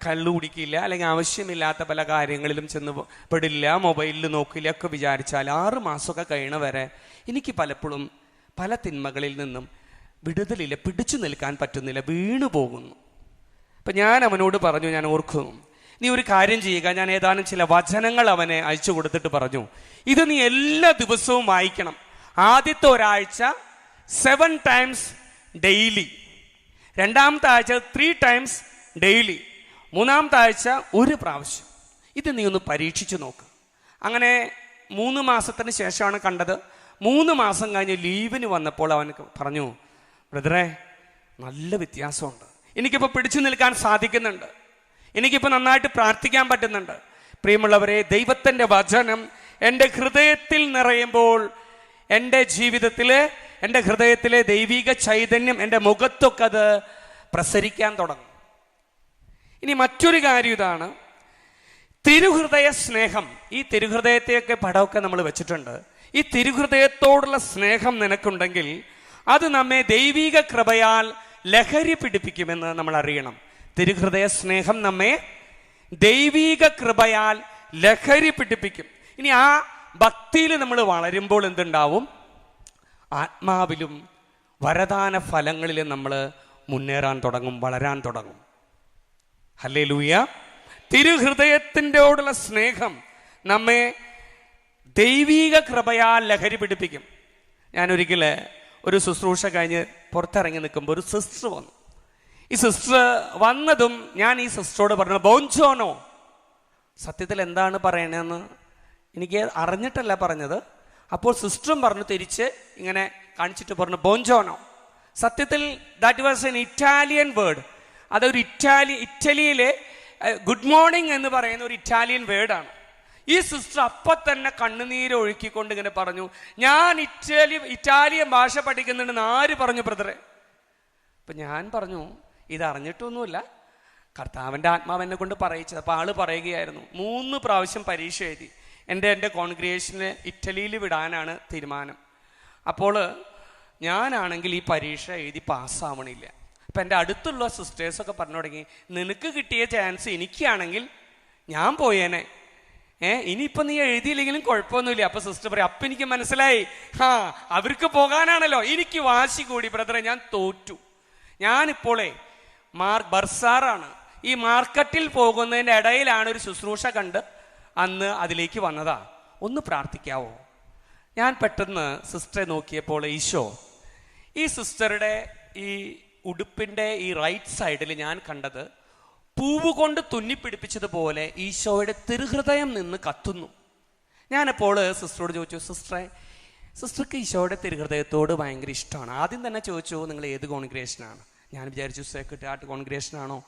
കള്ളു കുടിക്കില്ല, അല്ലെങ്കിൽ ആവശ്യമില്ലാത്ത പല കാര്യങ്ങളിലും ചെന്ന് പെടില്ല, മൊബൈലിൽ നോക്കില്ല ഒക്കെ വിചാരിച്ചാൽ 6 മാസമൊക്കെ കഴിയണ വരെ എനിക്ക് പലപ്പോഴും പല തിന്മകളിൽ നിന്നും വിടുതലില്ല, പിടിച്ചു നിൽക്കാൻ പറ്റുന്നില്ല, വീണു പോകുന്നു. അപ്പം ഞാൻ അവനോട് പറഞ്ഞു, ഞാൻ ഓർക്കുന്നു, നീ ഒരു കാര്യം ചെയ്യുക. ഞാൻ ഏതാനും ചില വചനങ്ങൾ അവനെ അയച്ചു കൊടുത്തിട്ട് പറഞ്ഞു, ഇത് നീ എല്ലാ ദിവസവും വായിക്കണം. ആദ്യത്തെ ഒരാഴ്ച 7 times ഡെയിലി, രണ്ടാമത്തെ ആഴ്ച 3 times ഡെയിലി, മൂന്നാമത്തെ ആഴ്ച 1 പ്രാവശ്യം. ഇത് നീ ഒന്ന് പരീക്ഷിച്ചു നോക്ക്. അങ്ങനെ 3 മാസത്തിന് ശേഷമാണ് കണ്ടത്. 3 മാസം കഴിഞ്ഞ് ലീവിന് വന്നപ്പോൾ അവൻ പറഞ്ഞു, ബ്രദറെ നല്ല വ്യത്യാസമുണ്ട്, എനിക്കിപ്പോൾ പിടിച്ചു നിൽക്കാൻ സാധിക്കുന്നുണ്ട്, എനിക്കിപ്പോൾ നന്നായിട്ട് പ്രാർത്ഥിക്കാൻ പറ്റുന്നുണ്ട്. പ്രിയമുള്ളവരെ, ദൈവത്തിൻ്റെ വചനം എൻ്റെ ഹൃദയത്തിൽ നിറയുമ്പോൾ എൻ്റെ ജീവിതത്തിലെ, എൻ്റെ ഹൃദയത്തിലെ ദൈവിക ചൈതന്യം എൻ്റെ മുഖത്തൊക്കെ അത് പ്രസരിക്കാൻ തുടങ്ങും. ഇനി മറ്റൊരു കാര്യം ഇതാണ്, തിരുഹൃദയ സ്നേഹം. ഈ തിരുഹൃദയത്തെയൊക്കെ പടമൊക്കെ നമ്മൾ വെച്ചിട്ടുണ്ട്. ഈ തിരുഹൃദയത്തോടുള്ള സ്നേഹം നിനക്കുണ്ടെങ്കിൽ അത് നമ്മെ ദൈവിക കൃപയാൽ ലഹരി പിടിപ്പിക്കുമെന്ന് നമ്മൾ അറിയണം. തിരുഹൃദയ സ്നേഹം നമ്മെ ദൈവിക കൃപയാൽ ലഹരി പിടിപ്പിക്കും. ഇനി ആ ഭക്തിയിൽ നമ്മൾ വളരുമ്പോൾ എന്തുണ്ടാവും? ആത്മാവിലും വരദാന ഫലങ്ങളിലും നമ്മൾ മുന്നേറാൻ തുടങ്ങും, വളരാൻ തുടങ്ങും. ഹല്ലേലൂയ. തിരുഹൃദയത്തിൻ്റെയോടുള്ള സ്നേഹം നമ്മെ ദൈവിക കൃപയാൽ ലഹരി പിടിപ്പിക്കും. ഞാനൊരിക്കൽ ഒരു ശുശ്രൂഷ കഴിഞ്ഞ് പുറത്തിറങ്ങി നിൽക്കുമ്പോൾ ഒരു സിസ്റ്റർ വന്നു. ഈ സിസ്റ്റർ വന്നതും ഞാൻ ഈ സിസ്റ്ററോട് പറഞ്ഞു, ബോഞ്ചോനോ. സത്യത്തിൽ എന്താണ് പറയണതെന്ന് എനിക്ക് അറിഞ്ഞിട്ടല്ല പറഞ്ഞത്. അപ്പോൾ സിസ്റ്ററും പറഞ്ഞു, തിരിച്ച് ഇങ്ങനെ കാണിച്ചിട്ട് പറഞ്ഞു, ബോഞ്ചോനോ. സത്യത്തിൽ that was an Italian word. അതൊരു ഇറ്റലിയിലെ ഗുഡ് മോർണിംഗ് എന്ന് പറയുന്ന ഒരു ഇറ്റാലിയൻ വേർഡാണ്. ഈ സിസ്റ്റർ അപ്പം തന്നെ കണ്ണുനീര് ഒഴുക്കിക്കൊണ്ട് ഇങ്ങനെ പറഞ്ഞു, ഞാൻ ഇറ്റാലിയൻ ഭാഷ പഠിക്കുന്നുണ്ടെന്ന് ആര് പറഞ്ഞു ബ്രദറെ? അപ്പം ഞാൻ പറഞ്ഞു, ഇത് അറിഞ്ഞിട്ടൊന്നുമില്ല, കർത്താവിൻ്റെ ആത്മാവ് എന്നെ കൊണ്ട് പറയിച്ചത്. അപ്പോൾ ആള് പറയുകയായിരുന്നു, 3 പ്രാവശ്യം പരീക്ഷ എഴുതി, എൻ്റെ കോൺഗ്രിഗേഷനെ ഇറ്റലിയിൽ വിടാനാണ് തീരുമാനം. അപ്പോൾ ഞാനാണെങ്കിൽ ഈ പരീക്ഷ എഴുതി പാസ്സാവണില്ല. അപ്പം എൻ്റെ അടുത്തുള്ള സിസ്റ്റേഴ്സൊക്കെ പറഞ്ഞു തുടങ്ങി, നിനക്ക് കിട്ടിയ ചാൻസ് എനിക്കാണെങ്കിൽ ഞാൻ പോയേനെ, ഇനിയിപ്പോൾ നീ എഴുതിയില്ലെങ്കിലും കുഴപ്പമൊന്നുമില്ല. അപ്പോൾ സിസ്റ്റർ പറയും, അപ്പം എനിക്ക് മനസ്സിലായി, അവർക്ക് പോകാനാണല്ലോ. എനിക്ക് വാശി കൂടി ബ്രദറെ, ഞാൻ തോറ്റു. ഞാനിപ്പോളേ ബർസാറാണ്, ഈ മാർക്കറ്റിൽ പോകുന്നതിൻ്റെ ഇടയിലാണ് ഒരു ശുശ്രൂഷ കണ്ട് അന്ന് അതിലേക്ക് വന്നതാ, ഒന്ന് പ്രാർത്ഥിക്കാവോ? ഞാൻ പെട്ടെന്ന് സിസ്റ്ററെ നോക്കിയപ്പോൾ ഈശോ, ഈ സിസ്റ്ററുടെ ഈ ഉടുപ്പിൻ്റെ ഈ റൈറ്റ് സൈഡിൽ ഞാൻ കണ്ടത് പൂവ് കൊണ്ട് തുന്നിപ്പിടിപ്പിച്ചതുപോലെ ഈശോയുടെ തിരുഹൃദയം നിന്ന് കത്തുന്നു. ഞാനപ്പോൾ സിസ്റ്ററോട് ചോദിച്ചു, സിസ്റ്റർക്ക് ഈശോയുടെ തിരുഹൃദയത്തോട് ഭയങ്കര ഇഷ്ടമാണ്. ആദ്യം തന്നെ ചോദിച്ചു, നിങ്ങൾ ഏത് കോൺഗ്രിഗേഷനാണ്? ഞാൻ വിചാരിച്ചു സെക്രട്ടറി ആർട്ട് കോൺഗ്രിഗേഷനാണോ?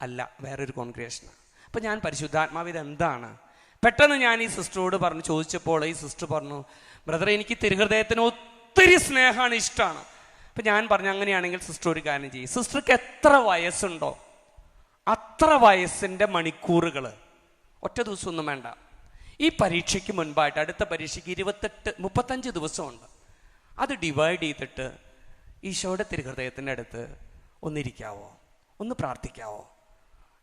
അല്ല, വേറൊരു കോൺഗ്രിഗേഷനാണ്. അപ്പം ഞാൻ പരിശുദ്ധാത്മാവ് ഇതെന്താണ്? പെട്ടെന്ന് ഞാൻ ഈ സിസ്റ്ററോട് ചോദിച്ചപ്പോൾ ഈ സിസ്റ്റർ പറഞ്ഞു, ബ്രദറെ എനിക്ക് തിരുഹൃദയത്തിന് ഒത്തിരി സ്നേഹമാണ്, ഇഷ്ടമാണ്. അപ്പം ഞാൻ പറഞ്ഞു, അങ്ങനെയാണെങ്കിൽ സിസ്റ്റർ ഒരു കാര്യം ചെയ്യും, സിസ്റ്റർക്ക് എത്ര വയസ്സുണ്ടോ അത്ര വയസ്സിൻ്റെ മണിക്കൂറുകൾ, ഒറ്റ ദിവസമൊന്നും വേണ്ട, ഈ പരീക്ഷയ്ക്ക് മുൻപായിട്ട്, അടുത്ത പരീക്ഷയ്ക്ക് 35 ദിവസമുണ്ട്, അത് ഡിവൈഡ് ചെയ്തിട്ട് ഈശോയുടെ തിരുഹൃദയത്തിൻ്റെ അടുത്ത് ഒന്നിരിക്കാവോ, ഒന്ന് പ്രാർത്ഥിക്കാവോ?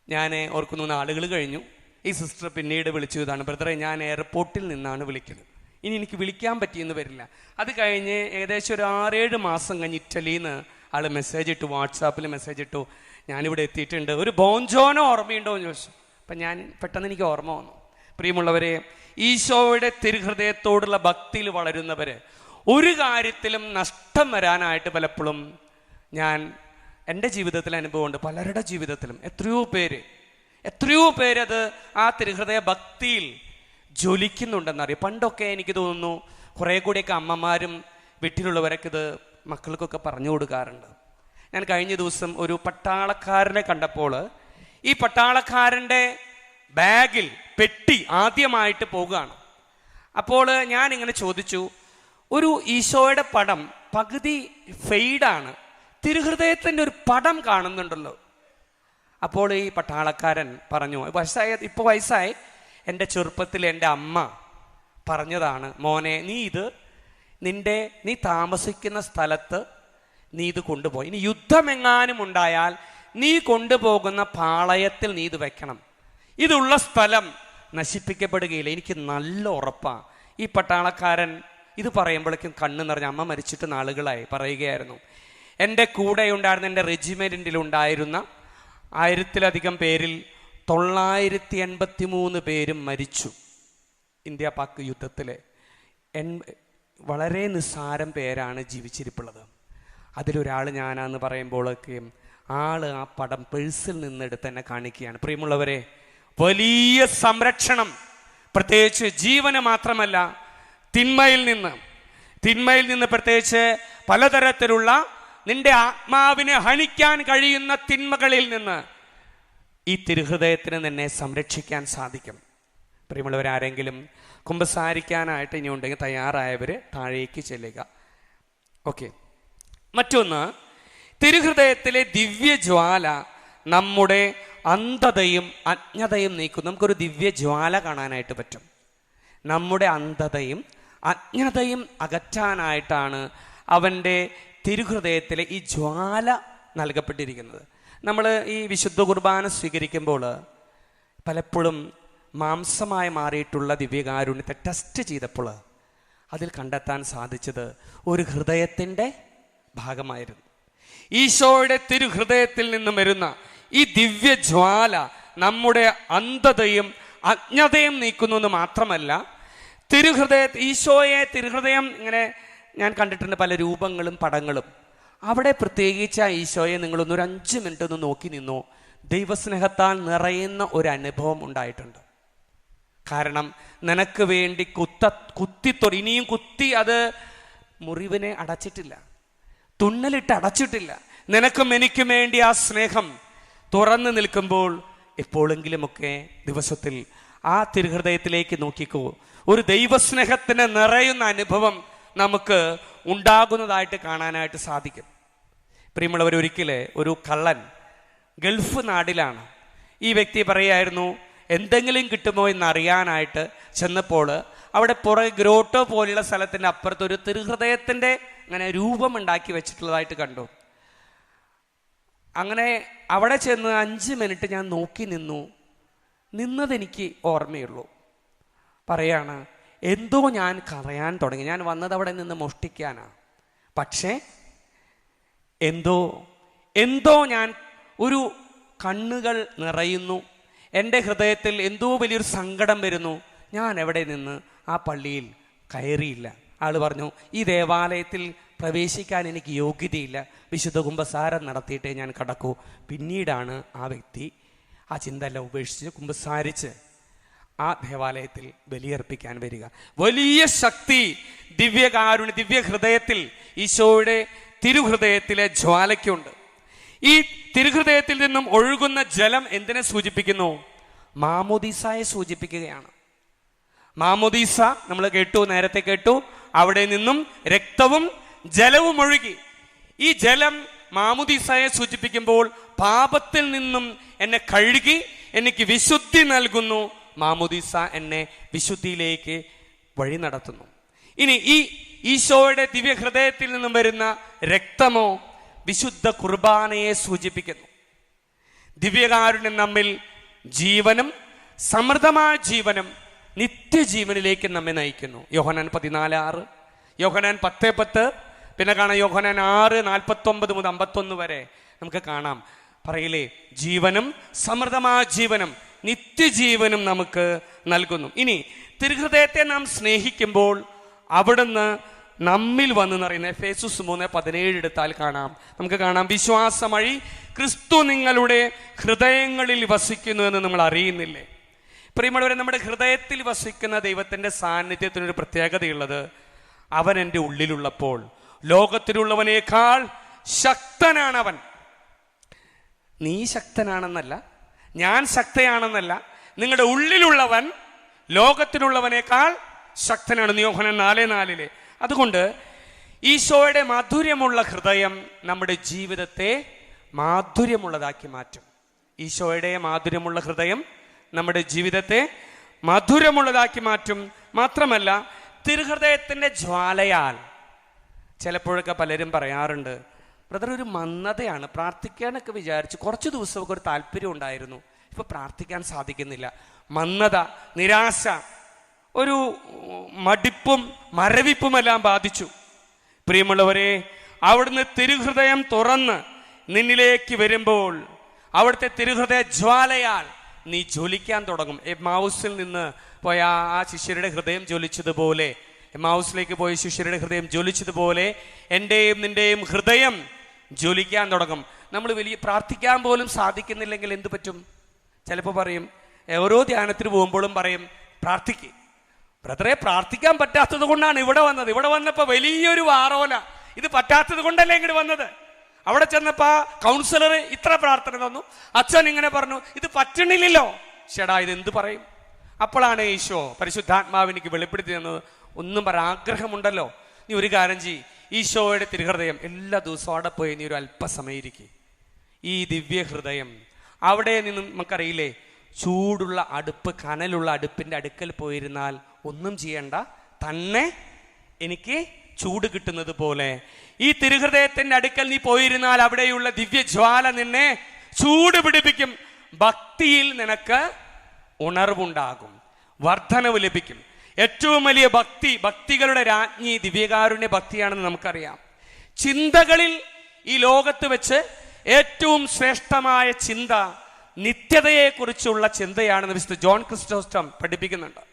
ഞാൻ ഓർക്കുന്നു, നാളുകൾ കഴിഞ്ഞു ഈ സിസ്റ്റർ പിന്നീട് വിളിച്ചു, ഇതാണ് ബ്രദറെ, ഞാൻ എയർപോർട്ടിൽ നിന്നാണ് വിളിക്കുന്നത്, ഇനി എനിക്ക് വിളിക്കാൻ പറ്റിയെന്ന് വരില്ല. അത് കഴിഞ്ഞ് ഏകദേശം ഒരു 6-7 മാസം കഴിഞ്ഞ് ഇറ്റലിയിൽ നിന്ന് ആൾ മെസ്സേജ് ഇട്ടു, വാട്സാപ്പിൽ മെസ്സേജ് ഇട്ടു, ഞാനിവിടെ എത്തിയിട്ടുണ്ട്, ഒരു ബോഞ്ചോനോ ഓർമ്മയുണ്ടോ എന്ന് ചോദിച്ചു. അപ്പം ഞാൻ പെട്ടെന്ന് എനിക്ക് ഓർമ്മ വന്നു. പ്രിയമുള്ളവരെ, ഈശോയുടെ തിരുഹൃദയത്തോടുള്ള ഭക്തിയിൽ വളരുന്നവരെ ഒരു കാര്യത്തിലും നഷ്ടം വരാനായിട്ട് പലപ്പോഴും ഞാൻ എൻ്റെ ജീവിതത്തിൽ അനുഭവമുണ്ട്, പലരുടെ ജീവിതത്തിലും എത്രയോ പേര് എത്രയോ പേരത് ആ തിരുഹൃദയ ഭക്തിയിൽ ജ്വലിക്കുന്നുണ്ടെന്നറിയാം. പണ്ടൊക്കെ എനിക്ക് തോന്നുന്നു കുറേ കൂടിയൊക്കെ അമ്മമാരും വീട്ടിലുള്ളവരൊക്കെ ഇത് മക്കൾക്കൊക്കെ പറഞ്ഞു കൊടുക്കാറുണ്ട്. ഞാൻ കഴിഞ്ഞ ദിവസം ഒരു പട്ടാളക്കാരനെ കണ്ടപ്പോൾ ഈ പട്ടാളക്കാരൻ്റെ ബാഗിൽ പെട്ടി ആദ്യമായിട്ട് പോകുകയാണ്. അപ്പോൾ ഞാനിങ്ങനെ ചോദിച്ചു, ഒരു ഈശോയുടെ പടം പകുതി ഫെയ്ഡാണ്, തിരുഹൃദയത്തിൻ്റെ ഒരു പടം കാണുന്നുണ്ടല്ലോ. അപ്പോൾ ഈ പട്ടാളക്കാരൻ പറഞ്ഞു, ഇപ്പോൾ വയസ്സായി, എൻ്റെ ചെറുപ്പത്തിൽ എൻ്റെ അമ്മ പറഞ്ഞതാണ്, മോനെ നീ താമസിക്കുന്ന സ്ഥലത്ത് നീ ഇത് കൊണ്ടുപോയി, ഇനി യുദ്ധമെങ്ങാനും ഉണ്ടായാൽ നീ കൊണ്ടുപോകുന്ന പാളയത്തിൽ നീ ഇത് വെക്കണം, ഇതുള്ള സ്ഥലം നശിപ്പിക്കപ്പെടുകയില്ല. എനിക്ക് നല്ല ഉറപ്പാണ്. ഈ പട്ടാളക്കാരൻ ഇത് പറയുമ്പോഴേക്കും കണ്ണ് നിറഞ്ഞ, അമ്മ മരിച്ചിട്ട് നാളുകളായി, പറയുകയായിരുന്നു, എൻ്റെ കൂടെ ഉണ്ടായിരുന്ന എൻ്റെ റെജിമെൻറ്റിലുണ്ടായിരുന്ന 1000-ലധികം പേരിൽ 983 പേരും മരിച്ചു ഇന്ത്യ പാക് യുദ്ധത്തിൽ. വളരെ നിസ്സാരം പേരാണ് ജീവിച്ചിരിപ്പുള്ളത്. അതിലൊരാൾ ഞാനാന്ന് പറയുമ്പോഴൊക്കെ ആള് ആ പടം പേഴ്സിൽ നിന്നെടുത്ത് എന്നെ കാണിക്കുകയാണ്. പ്രിയമുള്ളവരെ, വലിയ സംരക്ഷണം, പ്രത്യേകിച്ച് ജീവന് മാത്രമല്ല, തിന്മയിൽ നിന്ന് പ്രത്യേകിച്ച് പലതരത്തിലുള്ള നിന്റെ ആത്മാവിനെ ഹനിക്കാൻ കഴിയുന്ന തിന്മകളിൽ നിന്ന് ഈ തിരുഹൃദയത്തിന് നിന്നെ സംരക്ഷിക്കാൻ സാധിക്കും. പ്രിയമുള്ളവരാരെങ്കിലും കുമ്പസാരിക്കാനായിട്ട് ഇനി ഉണ്ടെങ്കിൽ തയ്യാറായവർ താഴേക്ക് ചെല്ലുക. ഓക്കെ. മറ്റൊന്ന്, തിരുഹൃദയത്തിലെ ദിവ്യജ്വാല നമ്മുടെ അന്ധതയും അജ്ഞതയും നീക്കും. നമുക്കൊരു ദിവ്യജ്വാല കാണാനായിട്ട് പറ്റും. നമ്മുടെ അന്ധതയും അജ്ഞതയും അകറ്റാനായിട്ടാണ് അവൻ്റെ തിരുഹൃദയത്തിലെ ഈ ജ്വാല നൽകപ്പെട്ടിരിക്കുന്നത്. നമ്മൾ ഈ വിശുദ്ധ കുർബാന സ്വീകരിക്കുമ്പോൾ പലപ്പോഴും മാംസമായി മാറിയിട്ടുള്ള ദിവ്യകാരുണ്യത്തെ ടെസ്റ്റ് ചെയ്തപ്പോൾ അതിൽ കണ്ടെത്താൻ സാധിച്ചത് ഒരു ഹൃദയത്തിൻ്റെ ഭാഗമായിരുന്നു. ഈശോയുടെ തിരുഹൃദയത്തിൽ നിന്നും വരുന്ന ഈ ദിവ്യജ്വാല നമ്മുടെ അന്ധതയും അജ്ഞതയും നീക്കുന്നു എന്ന് മാത്രമല്ല, തിരുഹൃദയം ഇങ്ങനെ ഞാൻ കണ്ടിട്ടുണ്ട്, പല രൂപങ്ങളും പടങ്ങളും. അവിടെ പ്രത്യേകിച്ച് ആ ഈശോയെ നിങ്ങളൊന്നൊരു 5 മിനിറ്റ് ഒന്ന് നോക്കി നിന്നോ, ദൈവസ്നേഹത്താൽ നിറയുന്ന ഒരു അനുഭവം ഉണ്ടായിട്ടുണ്ട്. കാരണം നിനക്ക് വേണ്ടി കുത്തിത്തൊടി, ഇനിയും കുത്തി അത് മുറിവിനെ അടച്ചിട്ടില്ല, തുന്നലിട്ട് അടച്ചിട്ടില്ല. നിനക്കും എനിക്കും വേണ്ടി ആ സ്നേഹം തുറന്നു നിൽക്കുമ്പോൾ എപ്പോഴെങ്കിലുമൊക്കെ ദിവസത്തിൽ ആ തിരുഹൃദയത്തിലേക്ക് നോക്കിക്കോ, ഒരു ദൈവസ്നേഹത്തിന് നിറയുന്ന അനുഭവം നമുക്ക് ഉണ്ടാകുന്നതായിട്ട് കാണാനായിട്ട് സാധിക്കും. പ്രിയമുള്ളവർ, ഒരിക്കലെ ഒരു കള്ളൻ ഗൾഫ് നാട്ടിലാണ്. ഈ വ്യക്തി പറയായിരുന്നു, എന്തെങ്കിലും കിട്ടുമോ എന്നറിയാനായിട്ട് ചെന്നപ്പോൾ അവിടെ പുറകെ ഗ്രോട്ടോ പോലുള്ള സ്ഥലത്തിൻ്റെ അപ്പുറത്ത് ഒരു തിരുഹൃദയത്തിൻ്റെ അങ്ങനെ രൂപം ഉണ്ടാക്കി വെച്ചിട്ടുള്ളതായിട്ട് കണ്ടു. അങ്ങനെ അവിടെ ചെന്ന് 5 മിനിറ്റ് ഞാൻ നോക്കി നിന്നതെനിക്ക് ഓർമ്മയുള്ളൂ. പറയാണ്, എന്തോ ഞാൻ കരയാൻ തുടങ്ങി. ഞാൻ വന്നത് അവിടെ നിന്ന് മോഷ്ടിക്കാനാണ്, പക്ഷേ എന്തോ ഞാൻ ഒരു കണ്ണുകൾ നിറയുന്നു, എൻ്റെ ഹൃദയത്തിൽ എന്തോ വലിയൊരു സങ്കടം വരുന്നു. ഞാൻ എവിടെ നിന്ന് ആ പള്ളിയിൽ കയറിയില്ല. ആൾ പറഞ്ഞു, ഈ ദേവാലയത്തിൽ പ്രവേശിക്കാൻ എനിക്ക് യോഗ്യതയില്ല, വിശുദ്ധ കുമ്പസാരം നടത്തിയിട്ടേ ഞാൻ കടക്കൂ. പിന്നീടാണ് ആ വ്യക്തി ആ ചിന്തയെല്ലാം ഉപേക്ഷിച്ച് കുമ്പസാരിച്ച് ആ ദേവാലയത്തിൽ ബലിയർപ്പിക്കാൻ വരിക. വലിയ ശക്തി ദിവ്യഹൃദയത്തിൽ, ഈശോയുടെ തിരുഹൃദയത്തിലെ ജ്വാലയ്ക്കുണ്ട്. ഈ തിരുഹൃദയത്തിൽ നിന്നും ഒഴുകുന്ന ജലം എന്തിനെ സൂചിപ്പിക്കുന്നു? മാമോദീസയെ സൂചിപ്പിക്കുകയാണ്. മാമോദീസ നമ്മൾ നേരത്തെ കേട്ടു, അവിടെ നിന്നും രക്തവും ജലവും ഒഴുകി. ഈ ജലം മാമോദീസയെ സൂചിപ്പിക്കുമ്പോൾ പാപത്തിൽ നിന്നും എന്നെ കഴുകി എനിക്ക് വിശുദ്ധി നൽകുന്നു. മാമോദീസ എന്നെ വിശുദ്ധിയിലേക്ക് വഴി നടത്തുന്നു. ഇനി ഈ ഈശോയുടെ ദിവ്യഹൃദയത്തിൽ നിന്നും വരുന്ന രക്തമോ വിശുദ്ധ കുർബാനയെ സൂചിപ്പിക്കുന്നു. ദിവ്യകാരുണ്യം നമ്മിൽ ജീവനും സമൃദ്ധമായ ജീവനും നിത്യജീവനിലേക്ക് നമ്മെ നയിക്കുന്നു. യോഹന്നാൻ 14:6, യോഹന്നാൻ 10:10, പിന്നെ കാണാം യോഹന്നാൻ 6:49 മുതൽ 51 വരെ നമുക്ക് കാണാം. പറയില്ലേ, ജീവനും സമൃദ്ധമായ ജീവനും നിത്യജീവനും നമുക്ക് നൽകുന്നു. ഇനി തിരുഹൃദയത്തെ നാം സ്നേഹിക്കുമ്പോൾ അവിടുന്ന് നമ്മിൽ വന്ന് നിറയുന്ന എഫേസസ് 3:17 എടുത്താൽ കാണാം, നമുക്ക് കാണാം, വിശ്വാസം വഴി ക്രിസ്തു നിങ്ങളുടെ ഹൃദയങ്ങളിൽ വസിക്കുന്നു എന്ന് നമ്മൾ അറിയുന്നില്ലേ? പ്രിയമുള്ളവരെ, നമ്മുടെ ഹൃദയത്തിൽ വസിക്കുന്ന ദൈവത്തിന്റെ സാന്നിധ്യത്തിനൊരു പ്രത്യേകതയുള്ളത്, അവൻ എൻ്റെ ഉള്ളിലുള്ളപ്പോൾ ലോകത്തിലുള്ളവനേക്കാൾ ശക്തനാണ് അവൻ. നീ ശക്തനാണെന്നല്ല, ഞാൻ ശക്തയാണെന്നല്ല, നിങ്ങളുടെ ഉള്ളിലുള്ളവൻ ലോകത്തിലുള്ളവനേക്കാൾ ശക്തനാണ്. യോഹന്നാൻ 4:4. അതുകൊണ്ട് ഈശോയുടെ മാധുര്യമുള്ള ഹൃദയം നമ്മുടെ ജീവിതത്തെ മാധുര്യമുള്ളതാക്കി മാറ്റും. ഈശോയുടെ മാധുര്യമുള്ള ഹൃദയം നമ്മുടെ ജീവിതത്തെ മധുരമുള്ളതാക്കി മാറ്റും. മാത്രമല്ല, തിരുഹൃദയത്തിന്റെ ജ്വാലയാൽ, ചിലപ്പോഴൊക്കെ പലരും പറയാറുണ്ട്, ബ്രദർ ഒരു മന്ദതയാണ്, പ്രാർത്ഥിക്കാനൊക്കെ വിചാരിച്ചു കുറച്ച് ദിവസമൊക്കെ ഒരു താല്പര്യം ഉണ്ടായിരുന്നു, ഇപ്പൊ പ്രാർത്ഥിക്കാൻ സാധിക്കുന്നില്ല. മന്ദത, നിരാശ, ഒരു മടിപ്പും മരവിപ്പുമെല്ലാം ബാധിച്ചു. പ്രിയമുള്ളവരെ, അവിടുന്ന് തിരുഹൃദയം തുറന്ന് നിന്നിലേക്ക് വരുമ്പോൾ അവിടുത്തെ തിരുഹൃദയ ജ്വാലയാൽ നീ ജ്വലിക്കാൻ തുടങ്ങും. എമ്മാവുസിൽ നിന്ന് പോയ ആ ശിഷ്യരുടെ ഹൃദയം ജ്വലിച്ചതുപോലെ, എമ്മാവുസിലേക്ക് പോയ ശിഷ്യരുടെ ഹൃദയം ജ്വലിച്ചതുപോലെ എൻ്റെയും നിന്റെയും ഹൃദയം ജ്വലിക്കാൻ തുടങ്ങും. നമ്മൾ വലിയ പ്രാർത്ഥിക്കാൻ പോലും സാധിക്കുന്നില്ലെങ്കിൽ എന്ത് പറ്റും? ചിലപ്പോൾ പറയും, ഓരോ ധ്യാനത്തിന് പോകുമ്പോഴും പറയും, പ്രാർത്ഥിക്ക്. ബ്രദറെ, പ്രാർത്ഥിക്കാൻ പറ്റാത്തത് കൊണ്ടാണ് ഇവിടെ വന്നത്. ഇവിടെ വന്നപ്പോൾ വലിയൊരു വാറോല, ഇത് പറ്റാത്തത് കൊണ്ടല്ലേ ഇങ്ങോട്ട് വന്നത്. അവിടെ ചെന്നപ്പോ കൗൺസിലർ ഇത്ര പ്രാർത്ഥന തന്നു, അച്ഛൻ ഇങ്ങനെ പറഞ്ഞു, ഇത് പറ്റണില്ലല്ലോ. ചേടാ, ഇത് എന്ത് പറയും? അപ്പോഴാണ് ഈശോ പരിശുദ്ധാത്മാവിനിക്ക് വെളിപ്പെടുത്തി തന്നത്, ഒന്നും ആഗ്രഹമുണ്ടല്ലോ, നീ ഒരു കാര്യം ചെയ്യ്, ഈശോയുടെ തിരുഹൃദയം എല്ലാ ദിവസവും അവിടെ പോയി നീ ഒരു അല്പസമയം ഇരിക്കും. ഈ ദിവ്യ ഹൃദയം അവിടെ നിന്ന് നമുക്കറിയില്ലേ, ചൂടുള്ള അടുപ്പ്, കനലുള്ള അടുപ്പിന്റെ അടുക്കൽ പോയിരുന്നാൽ ഒന്നും ചെയ്യണ്ട, തന്നെ എനിക്ക് ചൂട് കിട്ടുന്നത് പോലെ ഈ തിരുഹൃദയത്തിന്റെ അടുക്കൽ നീ പോയിരുന്നാൽ അവിടെയുള്ള ദിവ്യജ്വാല നിന്നെ ചൂട് പിടിപ്പിക്കും. ഭക്തിയിൽ നിനക്ക് ഉണർവുണ്ടാകും, വർധനവ് ലഭിക്കും. ഏറ്റവും വലിയ ഭക്തി, ഭക്തികളുടെ രാജ്ഞി ദിവ്യകാരുണ്യ ഭക്തിയാണെന്ന് നമുക്കറിയാം. ചിന്തകളിൽ ഈ ലോകത്ത് വെച്ച് ഏറ്റവും ശ്രേഷ്ഠമായ ചിന്ത നിത്യതയെക്കുറിച്ചുള്ള ചിന്തയാണെന്ന് വിശുദ്ധ ജോൺ ക്രിസ്റ്റോസ്റ്റം പഠിപ്പിക്കുന്നുണ്ട്.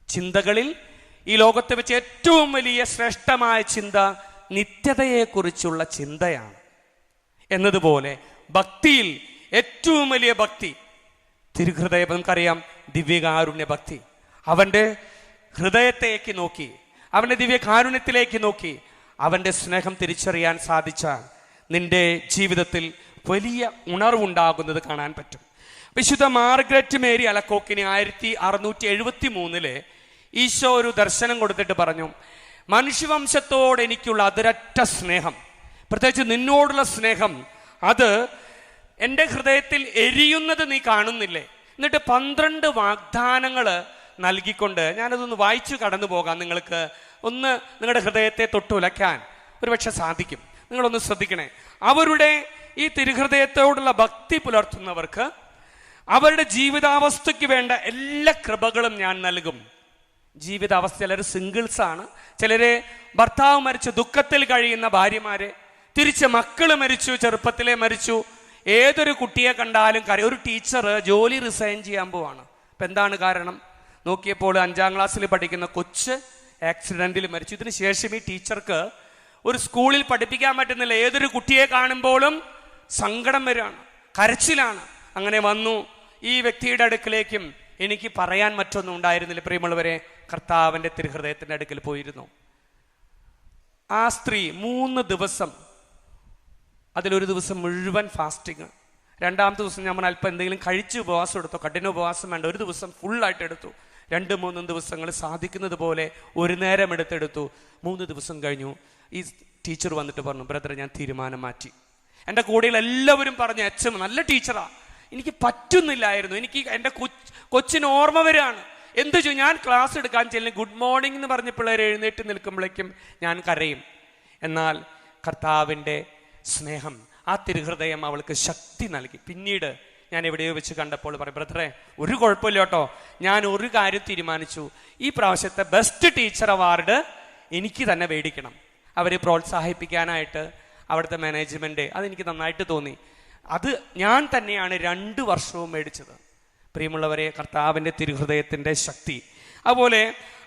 ചിന്തകളിൽ ഈ ലോകത്തെ വെച്ച് ഏറ്റവും വലിയ ശ്രേഷ്ഠമായ ചിന്ത നിത്യതയെക്കുറിച്ചുള്ള ചിന്തയാണ് എന്നതുപോലെ ഭക്തിയിൽ ഏറ്റവും വലിയ ഭക്തി തിരുഹൃദയം. നമുക്കറിയാം, ദിവ്യകാരുണ്യ ഭക്തി. അവൻ്റെ ഹൃദയത്തേക്ക് നോക്കി, അവൻ്റെ ദിവ്യകാരുണ്യത്തിലേക്ക് നോക്കി അവൻ്റെ സ്നേഹം തിരിച്ചറിയാൻ സാധിച്ചാൽ നിന്റെ ജീവിതത്തിൽ വലിയ ഉണർവുണ്ടാകുന്നത് കാണാൻ പറ്റും. വിശുദ്ധ മാർഗ്രറ്റ് മേരി അലക്കോക്കിന് 1673 ഈശോ ഒരു ദർശനം കൊടുത്തിട്ട് പറഞ്ഞു, മനുഷ്യവംശത്തോട് എനിക്കുള്ള അതിരറ്റ സ്നേഹം, പ്രത്യേകിച്ച് നിന്നോടുള്ള സ്നേഹം, അത് എൻ്റെ ഹൃദയത്തിൽ എരിയുന്നത് നീ കാണുന്നില്ലേ? എന്നിട്ട് 12 വാഗ്ദാനങ്ങൾ നൽകിക്കൊണ്ട് ഞാനതൊന്ന് വായിച്ചു കടന്നു പോകാം. നിങ്ങൾക്ക് ഒന്ന് നിങ്ങളുടെ ഹൃദയത്തെ തൊട്ടുലയ്ക്കാൻ ഒരുപക്ഷെ സാധിക്കും. നിങ്ങളൊന്ന് ശ്രദ്ധിക്കണേ. അവരുടെ ഈ തിരുഹൃദയത്തോടുള്ള ഭക്തി പുലർത്തുന്നവർക്ക് അവരുടെ ജീവിതാവസ്ഥയ്ക്ക് വേണ്ട എല്ലാ കൃപകളും ഞാൻ നൽകും. ജീവിതാവസ്ഥ, ചിലർ സിംഗിൾസ് ആണ്, ചിലരെ ഭർത്താവ് മരിച്ചു ദുഃഖത്തിൽ കഴിയുന്ന ഭാര്യമാര്, തിരിച്ച് മക്കള് മരിച്ചു, ചെറുപ്പത്തിലെ മരിച്ചു. ഏതൊരു കുട്ടിയെ കണ്ടാലും ഒരു ടീച്ചർ ജോലി റിസൈൻ ചെയ്യാൻ പോവാണ്. അപ്പം എന്താണ് കാരണം? നോക്കിയപ്പോൾ 5ാം ക്ലാസ്സിൽ പഠിക്കുന്ന കൊച്ച് ആക്സിഡന്റിൽ മരിച്ചു. ഇതിന് ശേഷം ഈ ടീച്ചർക്ക് ഒരു സ്കൂളിൽ പഠിപ്പിക്കാൻ പറ്റുന്നില്ല. ഏതൊരു കുട്ടിയെ കാണുമ്പോഴും സങ്കടം വരികയാണ്, കരച്ചിലാണ്. അങ്ങനെ വന്നു ഈ വ്യക്തിയുടെ അടുക്കിലേക്കും എനിക്ക് പറയാൻ മറ്റൊന്നും ഉണ്ടായിരുന്നില്ല. പ്രിയമുള്ളവരെ, കർത്താവിൻ്റെ തിരുഹൃദയത്തിൻ്റെ അടുക്കൽ പോയിരുന്നു. ആ സ്ത്രീ 3 ദിവസം, അതിലൊരു ദിവസം മുഴുവൻ ഫാസ്റ്റിങ്, 2ാമത്തെ ദിവസം നമ്മൾ അല്പം എന്തെങ്കിലും കഴിച്ച് ഉപവാസം എടുത്തോ, കഠിന ഉപവാസം വേണ്ട, ഒരു ദിവസം ഫുള്ളായിട്ട് എടുത്തു. 2-3 ദിവസങ്ങൾ സാധിക്കുന്നത് പോലെ ഒരു നേരം എടുത്തെടുത്തു. 3 ദിവസം കഴിഞ്ഞു. ഈ ടീച്ചർ വന്നിട്ട് പറഞ്ഞു, ബ്രദർ, ഞാൻ തീരുമാനം മാറ്റി. എൻ്റെ കൂടെയുള്ള എല്ലാവരും പറഞ്ഞു, അച്ഛൻ നല്ല ടീച്ചറാ, എനിക്ക് പറ്റുന്നില്ലായിരുന്നു, എനിക്ക് എൻ്റെ കൊച്ചിന് ഓർമ്മ വരികയാണ്, എന്ത് ചെയ്യും? ഞാൻ ക്ലാസ് എടുക്കാൻ ചെല്ലും, ഗുഡ് മോർണിംഗ് എന്ന് പറഞ്ഞ പിള്ളേർ എഴുന്നേറ്റ് നിൽക്കുമ്പോഴേക്കും ഞാൻ കരയും. എന്നാൽ കർത്താവിൻ്റെ സ്നേഹം, ആ തിരുഹൃദയം അവൾക്ക് ശക്തി നൽകി. പിന്നീട് ഞാൻ എവിടെയോ വെച്ച് കണ്ടപ്പോൾ പറയും, ബ്രദറെ, ഒരു കുഴപ്പമില്ല കേട്ടോ, ഞാൻ ഒരു കാര്യം തീരുമാനിച്ചു, ഈ പ്രാവശ്യത്തെ ബെസ്റ്റ് ടീച്ചർ അവാർഡ് എനിക്ക് തന്നെ മേടിക്കണം. അവരെ പ്രോത്സാഹിപ്പിക്കാനായിട്ട് അവിടുത്തെ മാനേജ്മെൻറ്റ്, അതെനിക്ക് നന്നായിട്ട് തോന്നി. അത് ഞാൻ തന്നെയാണ് 2 വർഷവും മേടിച്ചത്. പ്രിയമുള്ളവരെ, കർത്താവിൻ്റെ തിരുഹൃദയത്തിൻ്റെ ശക്തി, അതുപോലെ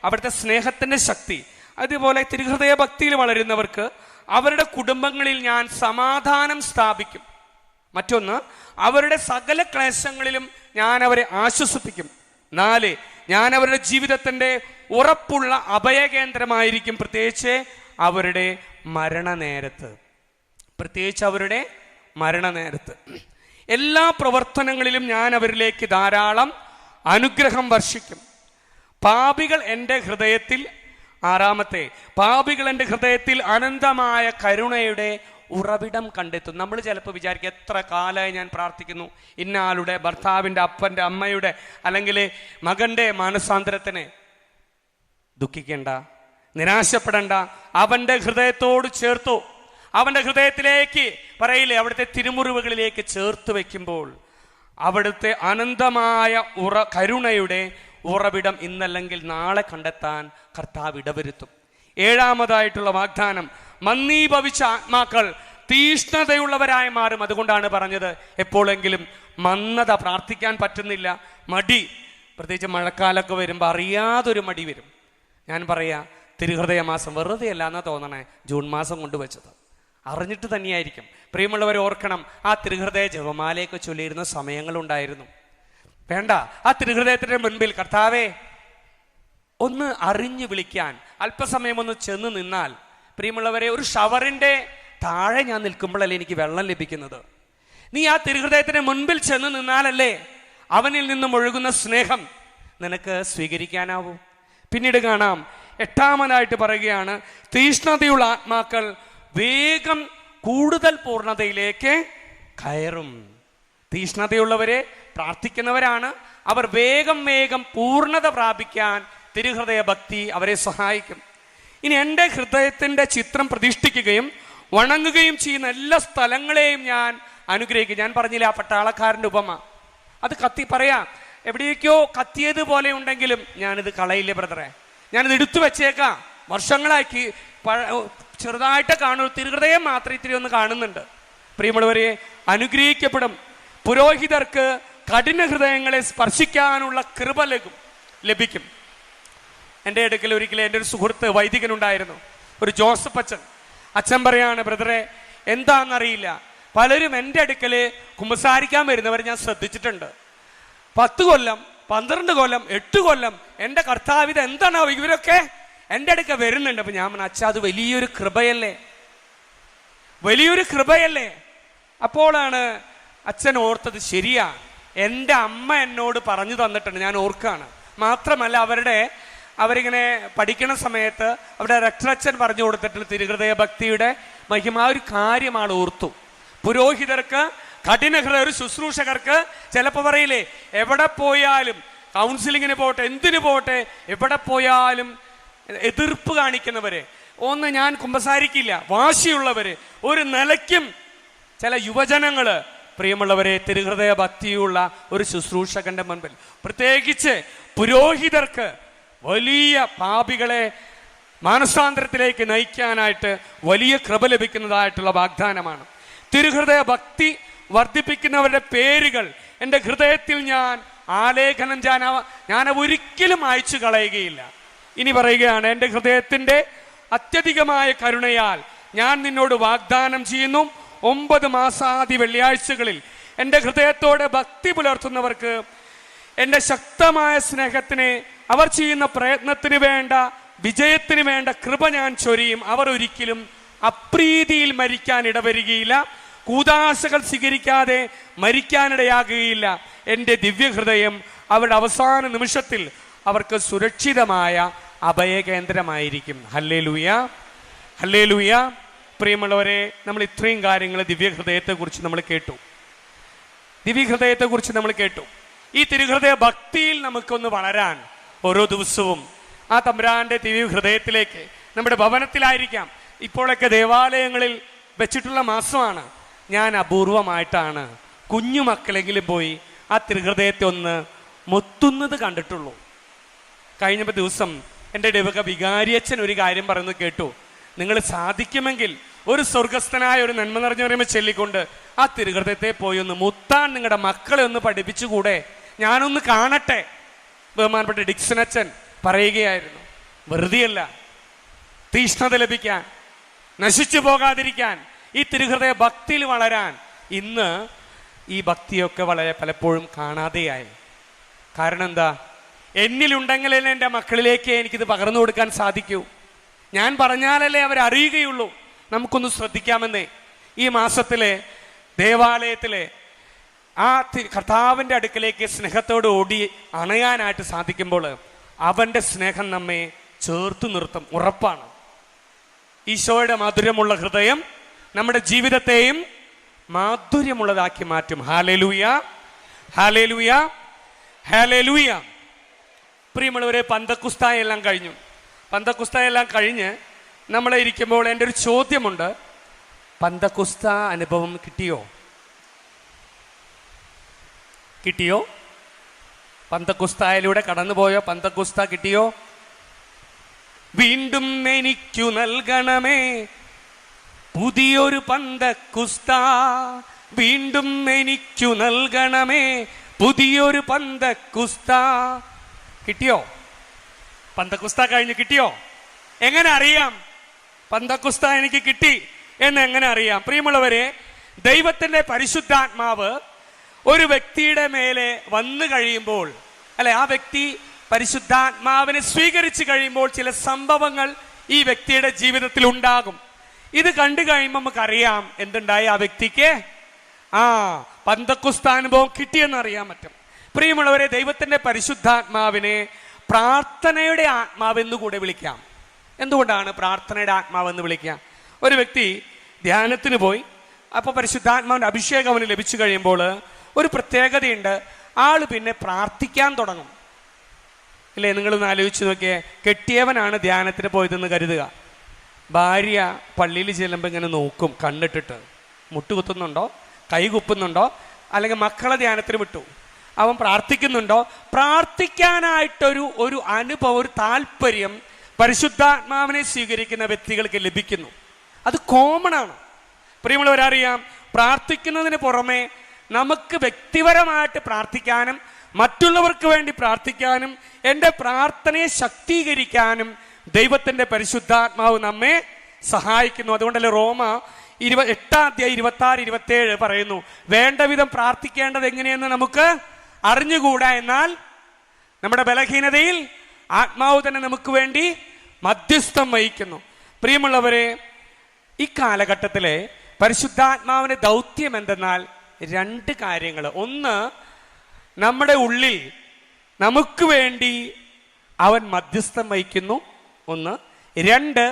അവിടുത്തെ സ്നേഹത്തിൻ്റെ ശക്തി, അതുപോലെ തിരുഹൃദയ ഭക്തിയിൽ വളരുന്നവർക്ക് അവരുടെ കുടുംബങ്ങളിൽ ഞാൻ സമാധാനം സ്ഥാപിക്കും. മറ്റൊന്ന്, അവരുടെ സകല ക്ലേശങ്ങളിലും ഞാൻ അവരെ ആശ്വസിപ്പിക്കും. 4, ഞാൻ അവരുടെ ജീവിതത്തിൻ്റെ ഉറപ്പുള്ള അഭയകേന്ദ്രമായിരിക്കും, പ്രത്യേകിച്ച് അവരുടെ മരണനേരത്ത്. എല്ലാ പ്രവർത്തനങ്ങളിലും ഞാൻ അവരിലേക്ക് ധാരാളം അനുഗ്രഹം വർഷിക്കും. പാപികൾ എൻ്റെ ഹൃദയത്തിൽ 6, പാപികൾ എൻ്റെ ഹൃദയത്തിൽ അനന്തമായ കരുണയുടെ ഉറവിടം കണ്ടെത്തും. നമ്മൾ ചിലപ്പോൾ വിചാരിക്കും, എത്ര കാലമായി ഞാൻ പ്രാർത്ഥിക്കുന്നു ഇന്നാളുടെ, ഭർത്താവിൻ്റെ, അപ്പൻ്റെ, അമ്മയുടെ അല്ലെങ്കിൽ മകൻ്റെ മാനസാന്തരത്തിന്. ദുഃഖിക്കേണ്ട, നിരാശപ്പെടേണ്ട. അവൻ്റെ ഹൃദയത്തോട് ചേർത്തു, അവൻ്റെ ഹൃദയത്തിലേക്ക് പറയില്ലേ, അവിടുത്തെ തിരുമുറിവുകളിലേക്ക് ചേർത്ത് വയ്ക്കുമ്പോൾ അവിടുത്തെ അനന്തമായ കരുണയുടെ ഉറവിടം ഇന്നല്ലെങ്കിൽ നാളെ കണ്ടെത്താൻ കർത്താവ് ഇടവരുത്തും. 7ാമതായിട്ടുള്ള വാഗ്ദാനം, മന്ദീഭവിച്ച ആത്മാക്കൾ തീഷ്ണതയുള്ളവരായി മാറും. അതുകൊണ്ടാണ് പറഞ്ഞത്, എപ്പോഴെങ്കിലും മന്ദത, പ്രാർത്ഥിക്കാൻ പറ്റുന്നില്ല, മടി, പ്രത്യേകിച്ച് മഴക്കാലമൊക്കെ വരുമ്പോൾ അറിയാതൊരു മടി വരും. ഞാൻ പറയാ, തിരുഹൃദയ മാസം വെറുതെ അല്ല എന്നാ തോന്നണേ, ജൂൺ മാസം കൊണ്ടുവച്ചത് അറിഞ്ഞിട്ട് തന്നെയായിരിക്കും. പ്രിയമുള്ളവർ ഓർക്കണം, ആ തിരുഹൃദയ ജപമാലയൊക്കെ ചൊല്ലിയിരുന്ന സമയങ്ങളുണ്ടായിരുന്നു. വേണ്ട, ആ തിരുഹൃദയത്തിന്റെ മുൻപിൽ കർത്താവേ ഒന്ന് അറിഞ്ഞു വിളിക്കാൻ അല്പസമയം ഒന്ന് ചെന്ന് നിന്നാൽ, പ്രിയമുള്ളവരെ, ഒരു ഷവറിന്റെ താഴെ ഞാൻ നിൽക്കുമ്പോഴല്ലേ എനിക്ക് വെള്ളം ലഭിക്കുന്നത്. നീ ആ തിരുഹൃദയത്തിന് മുൻപിൽ ചെന്ന് നിന്നാലല്ലേ അവനിൽ നിന്നും ഒഴുകുന്ന സ്നേഹം നിനക്ക് സ്വീകരിക്കാനാവൂ. പിന്നീട് കാണാം, 8ാമതായിട്ട് പറയുകയാണ്, തീഷ്ണതയുള്ള ആത്മാക്കൾ വേഗം കൂടുതൽ പൂർണ്ണതയിലേക്ക് കയറും. തീഷ്ണതയുള്ളവരെ പ്രാർത്ഥിക്കുന്നവരാണ്, അവർ വേഗം പൂർണ്ണത പ്രാപിക്കാൻ തിരുഹൃദയ ഭക്തി അവരെ സഹായിക്കും. ഇനി എൻ്റെ ഹൃദയത്തിൻ്റെ ചിത്രം പ്രതിഷ്ഠിക്കുകയും വണങ്ങുകയും ചെയ്യുന്ന എല്ലാ സ്ഥലങ്ങളെയും ഞാൻ അനുഗ്രഹിക്കും. ഞാൻ പറഞ്ഞില്ല ആ പട്ടാളക്കാരൻ്റെ ഉപമ, അത് പറയാം, എവിടേക്കോ കത്തിയതുപോലെ ഉണ്ടെങ്കിലും ഞാനിത് കളയില്ലേ ബ്രദറെ, ഞാനിത് എടുത്തു വെച്ചേക്കാം. വർഷങ്ങളാക്കി ചെറുതായിട്ട് കാണൂ, തിരുഹൃദയം മാത്രം ഇത്തിരി ഒന്ന് കാണുന്നുണ്ട്. പ്രിയമുള്ളവരെ, അനുഗ്രഹിക്കപ്പെടും. പുരോഹിതർക്ക് കഠിന ഹൃദയങ്ങളെ സ്പർശിക്കാനുള്ള കൃപ ലഭിക്കും. എൻ്റെ അടുക്കൽ ഒരിക്കലും എൻ്റെ ഒരു സുഹൃത്ത് വൈദികനുണ്ടായിരുന്നു, ഒരു ജോസഫ് അച്ഛൻ പറയാണ്, ബ്രദറെ എന്താണെന്നറിയില്ല, പലരും എൻ്റെ അടുക്കൽ കുമ്പസാരിക്കാൻ വരുന്നവർ ഞാൻ ശ്രദ്ധിച്ചിട്ടുണ്ട്. 10 കൊല്ലം 12 കൊല്ലം 8 കൊല്ലം എൻ്റെ കർത്താവിത എന്താണോ ഇവരൊക്കെ എൻ്റെ അടുക്ക വരുന്നുണ്ട്. അപ്പൊ ഞാൻ പറഞ്ഞു, അച്ഛാ അത് വലിയൊരു കൃപയല്ലേ. അപ്പോഴാണ് അച്ഛൻ ഓർത്തത്, ശരിയാ, എൻ്റെ അമ്മ എന്നോട് പറഞ്ഞു തന്നിട്ടുണ്ട്, ഞാൻ ഓർക്കാണ്. മാത്രമല്ല അവരിങ്ങനെ പഠിക്കണ സമയത്ത് അവിടെ രക്ഷരച്ഛൻ പറഞ്ഞു കൊടുത്തിട്ടുള്ള തിരുഹൃദയ ഭക്തിയുടെ മഹിമ ഒരു കാര്യമാണ് ഓർത്തു. പുരോഹിതർക്ക്, കഠിന ഹൃദയ ഒരു ശുശ്രൂഷകർക്ക് ചിലപ്പോൾ പറയില്ലേ, എവിടെ പോയാലും, കൗൺസിലിങ്ങിന് പോട്ടെ, എന്തിനു പോട്ടെ, എവിടെ പോയാലും എതിർപ്പ് കാണിക്കുന്നവരെ, ഒന്ന് ഞാൻ കുമ്പസാരിക്കില്ല, വാശിയുള്ളവര്, ഒരു നിലയ്ക്കും ചില യുവജനങ്ങള്, പ്രിയമുള്ളവരെ, തിരുഹൃദയ ഭക്തിയുള്ള ഒരു ശുശ്രൂഷകന്റെ മുൻപിൽ, പ്രത്യേകിച്ച് പുരോഹിതർക്ക് വലിയ പാപികളെ മാനസാന്തരത്തിലേക്ക് നയിക്കാനായിട്ട് വലിയ കൃപ ലഭിക്കുന്നതായിട്ടുള്ള വാഗ്ദാനമാണ്. തിരുഹൃദയ ഭക്തി വർദ്ധിപ്പിക്കുന്നവരുടെ പേരുകൾ എൻ്റെ ഹൃദയത്തിൽ ഞാൻ ആലേഖനം ഞാൻ ഒരിക്കലും അയച്ചു കളയുകയില്ല. ഇനി പറയുകയാണ്, എൻ്റെ ഹൃദയത്തിൻ്റെ അത്യധികമായ കരുണയാൽ ഞാൻ നിന്നോട് വാഗ്ദാനം ചെയ്യുന്നു, 9 മാസാദി വെള്ളിയാഴ്ചകളിൽ എൻ്റെ ഹൃദയത്തോടെ ഭക്തി പുലർത്തുന്നവർക്ക് എൻ്റെ ശക്തമായ സ്നേഹത്തിന്, അവർ ചെയ്യുന്ന പ്രയത്നത്തിന് വേണ്ട വിജയത്തിന് വേണ്ട കൃപ ഞാൻ ചൊരിയും. അവർ ഒരിക്കലും അപ്രീതിയിൽ മരിക്കാൻ ഇടവരികയില്ല, കൂതാശകൾ സ്വീകരിക്കാതെ മരിക്കാനിടയാകുകയില്ല. എൻ്റെ ദിവ്യഹൃദയം അവരുടെ അവസാന നിമിഷത്തിൽ അവർക്ക് സുരക്ഷിതമായ അഭയകേന്ദ്രമായിരിക്കും. Hallelujah, hallelujah. പ്രിയമുള്ളവരെ, നമ്മൾ ഇത്രയും കാര്യങ്ങൾ ദിവ്യഹൃദയത്തെക്കുറിച്ച് നമ്മൾ കേട്ടു. ഈ തിരുഹൃദയ ഭക്തിയിൽ നമുക്കൊന്ന് വളരാൻ ഓരോ ദിവസവും ആ തമ്പുരാന്റെ ദിവ്യഹൃദയത്തിലേക്ക്, നമ്മുടെ ഭവനത്തിലായിരിക്കാം, ഇപ്പോഴൊക്കെ ദേവാലയങ്ങളിൽ വെച്ചിട്ടുള്ള മാസമാണ്, ഞാൻ അപൂർവമായിട്ടാണ് കുഞ്ഞുമക്കളെങ്കിലും പോയി ആ തിരുഹൃദയത്തെ ഒന്ന് മുത്തുന്നത് കണ്ടിട്ടുള്ളൂ. കഴിഞ്ഞ ദിവസം എൻ്റെ ഇടവക വികാരിയച്ഛൻ ഒരു കാര്യം പറയുന്നത് കേട്ടു. നിങ്ങൾ സാധിക്കുമെങ്കിൽ ഒരു സ്വർഗസ്ഥനായ ഒരു നന്മ നിറഞ്ഞ പറയുമ്പോൾ ചൊല്ലിക്കൊണ്ട് ആ തിരുഹൃദയത്തെ പോയി ഒന്ന് മുത്താൻ നിങ്ങളുടെ മക്കളെ ഒന്ന് പഠിപ്പിച്ചുകൂടെ, ഞാനൊന്ന് കാണട്ടെ. ബഹുമാനപ്പെട്ട ഡിക്സൺ അച്ഛൻ പറയുകയായിരുന്നു. വെറുതെയല്ല, തീഷ്ണത ലഭിക്കാൻ, നശിച്ചു പോകാതിരിക്കാൻ, ഈ തിരുഹൃദയ ഭക്തിയിൽ വളരാൻ ഇന്ന് ഈ ഭക്തിയൊക്കെ വളരെ പലപ്പോഴും കാണാതെയായി. കാരണം എന്താ? എന്നിലുണ്ടെങ്കിലേ എൻ്റെ മക്കളിലേക്ക് എനിക്കിത് പകർന്നു കൊടുക്കാൻ സാധിക്കൂ. ഞാൻ പറഞ്ഞാലല്ലേ അവരറിയുകയുള്ളൂ. നമുക്കൊന്ന് ശ്രദ്ധിക്കാമെന്നേ. ഈ മാസത്തിലെ ദേവാലയത്തിലെ ആ കർത്താവിൻ്റെ അടുക്കലേക്ക് സ്നേഹത്തോട് ഓടി അണയാനായിട്ട് സാധിക്കുമ്പോൾ അവൻ്റെ സ്നേഹം നമ്മെ ചേർത്തു നിർത്തും, ഉറപ്പാണ്. ഈശോയുടെ മധുരമുള്ള ഹൃദയം നമ്മുടെ ജീവിതത്തെയും മാധുര്യമുള്ളതാക്കി മാറ്റും. Hallelujah, hallelujah, hallelujah. പ്രിയമുള്ളവരെ, പന്തക്കുസ്തായെല്ലാം കഴിഞ്ഞു. പന്തക്കുസ്തായെല്ലാം കഴിഞ്ഞ് നമ്മളെ ഇരിക്കുമ്പോൾ എൻ്റെ ഒരു ചോദ്യമുണ്ട്. പന്തക്കുസ്ത അനുഭവം കിട്ടിയോ? കിട്ടിയോ? പന്തക്കുസ്തായിലൂടെ കടന്നുപോയോ? പന്തക്കുസ്ത കിട്ടിയോ? വീണ്ടും എനിക്കു നൽകണമേ പുതിയൊരു പന്തക്കുസ്ത, വീണ്ടും എനിക്കു നൽകണമേ പുതിയൊരു പന്തക്കുസ്ത. കിട്ടിയോ? പന്തക്കുസ്ത കഴിഞ്ഞ് കിട്ടിയോ? എങ്ങനെ അറിയാം പന്തക്കുസ്ത എനിക്ക് കിട്ടി എന്ന്? എങ്ങനെ അറിയാം? പ്രിയമുള്ളവരെ, ദൈവത്തിന്റെ പരിശുദ്ധാത്മാവ് ഒരു വ്യക്തിയുടെ മേലെ വന്നു കഴിയുമ്പോൾ, അല്ലെ, ആ വ്യക്തി പരിശുദ്ധാത്മാവിനെ സ്വീകരിച്ചു കഴിയുമ്പോൾ ചില സംഭവങ്ങൾ ഈ വ്യക്തിയുടെ ജീവിതത്തിൽ ഉണ്ടാകും. ഇത് കണ്ടു കഴിയുമ്പോൾ നമുക്കറിയാം എന്തുണ്ടായി ആ വ്യക്തിക്ക്. പന്തക്കുസ്ത അനുഭവം കിട്ടിയെന്ന് അറിയാൻ പറ്റും. പ്രിയമുള്ളവരെ, ദൈവത്തിന്റെ പരിശുദ്ധാത്മാവിനെ പ്രാർത്ഥനയുടെ ആത്മാവെന്ന് കൂടെ വിളിക്കാം. എന്തുകൊണ്ടാണ് പ്രാർത്ഥനയുടെ ആത്മാവെന്ന് വിളിക്കുക? ഒരു വ്യക്തി ധ്യാനത്തിന് പോയി, അപ്പോൾ പരിശുദ്ധാത്മാവിന്റെ അഭിഷേകം അവന് ലഭിച്ചു കഴിയുമ്പോൾ ഒരു പ്രത്യേകതയുണ്ട്. ആള് പിന്നെ പ്രാർത്ഥിക്കാൻ തുടങ്ങും. ഇല്ലേ? നിങ്ങളൊന്ന് ആലോചിച്ച് നോക്കിയേ. കെട്ടിയവനാണ് ധ്യാനത്തിന് പോയതെന്ന് കരുതുക. ഭാര്യ പള്ളിയിൽ ചെല്ലുമ്പോൾ ഇങ്ങനെ നോക്കും, കണ്ണിട്ടിട്ട് മുട്ടുകുത്തുന്നുണ്ടോ, കൈ കുപ്പുന്നുണ്ടോ, അല്ലെങ്കിൽ മക്കളെ ധ്യാനത്തിന് വിട്ടു, അവൻ പ്രാർത്ഥിക്കുന്നുണ്ടോ? പ്രാർത്ഥിക്കാനായിട്ടൊരു അനുഭവം, ഒരു താല്പര്യം പരിശുദ്ധാത്മാവിനെ സ്വീകരിക്കുന്ന വ്യക്തികൾക്ക് ലഭിക്കുന്നു. അത് കോമൺ ആണ്. പ്രിയമുള്ളവരറിയാം, പ്രാർത്ഥിക്കുന്നതിന് പുറമെ നമുക്ക് വ്യക്തിപരമായിട്ട് പ്രാർത്ഥിക്കാനും മറ്റുള്ളവർക്ക് വേണ്ടി പ്രാർത്ഥിക്കാനും എൻ്റെ പ്രാർത്ഥനയെ ശക്തീകരിക്കാനും ദൈവത്തിന്റെ പരിശുദ്ധാത്മാവ് നമ്മെ സഹായിക്കുന്നു. അതുകൊണ്ടല്ലേ റോമ 8:26-27 പറയുന്നു, വേണ്ട വിധം പ്രാർത്ഥിക്കേണ്ടത് എങ്ങനെയെന്ന് നമുക്ക് അറിഞ്ഞുകൂടാ, എന്നാൽ നമ്മുടെ ബലഹീനതയിൽ ആത്മാവ് തന്നെ നമുക്ക് വേണ്ടി മധ്യസ്ഥം വഹിക്കുന്നു. പ്രിയമുള്ളവരെ, ഈ കാലഘട്ടത്തിലെ പരിശുദ്ധാത്മാവിന്റെ ദൗത്യം എന്തെന്നാൽ 2 കാര്യങ്ങൾ. ഒന്ന്, നമ്മുടെ ഉള്ളിൽ നമുക്ക് വേണ്ടി അവൻ മധ്യസ്ഥം വഹിക്കുന്നു. 2,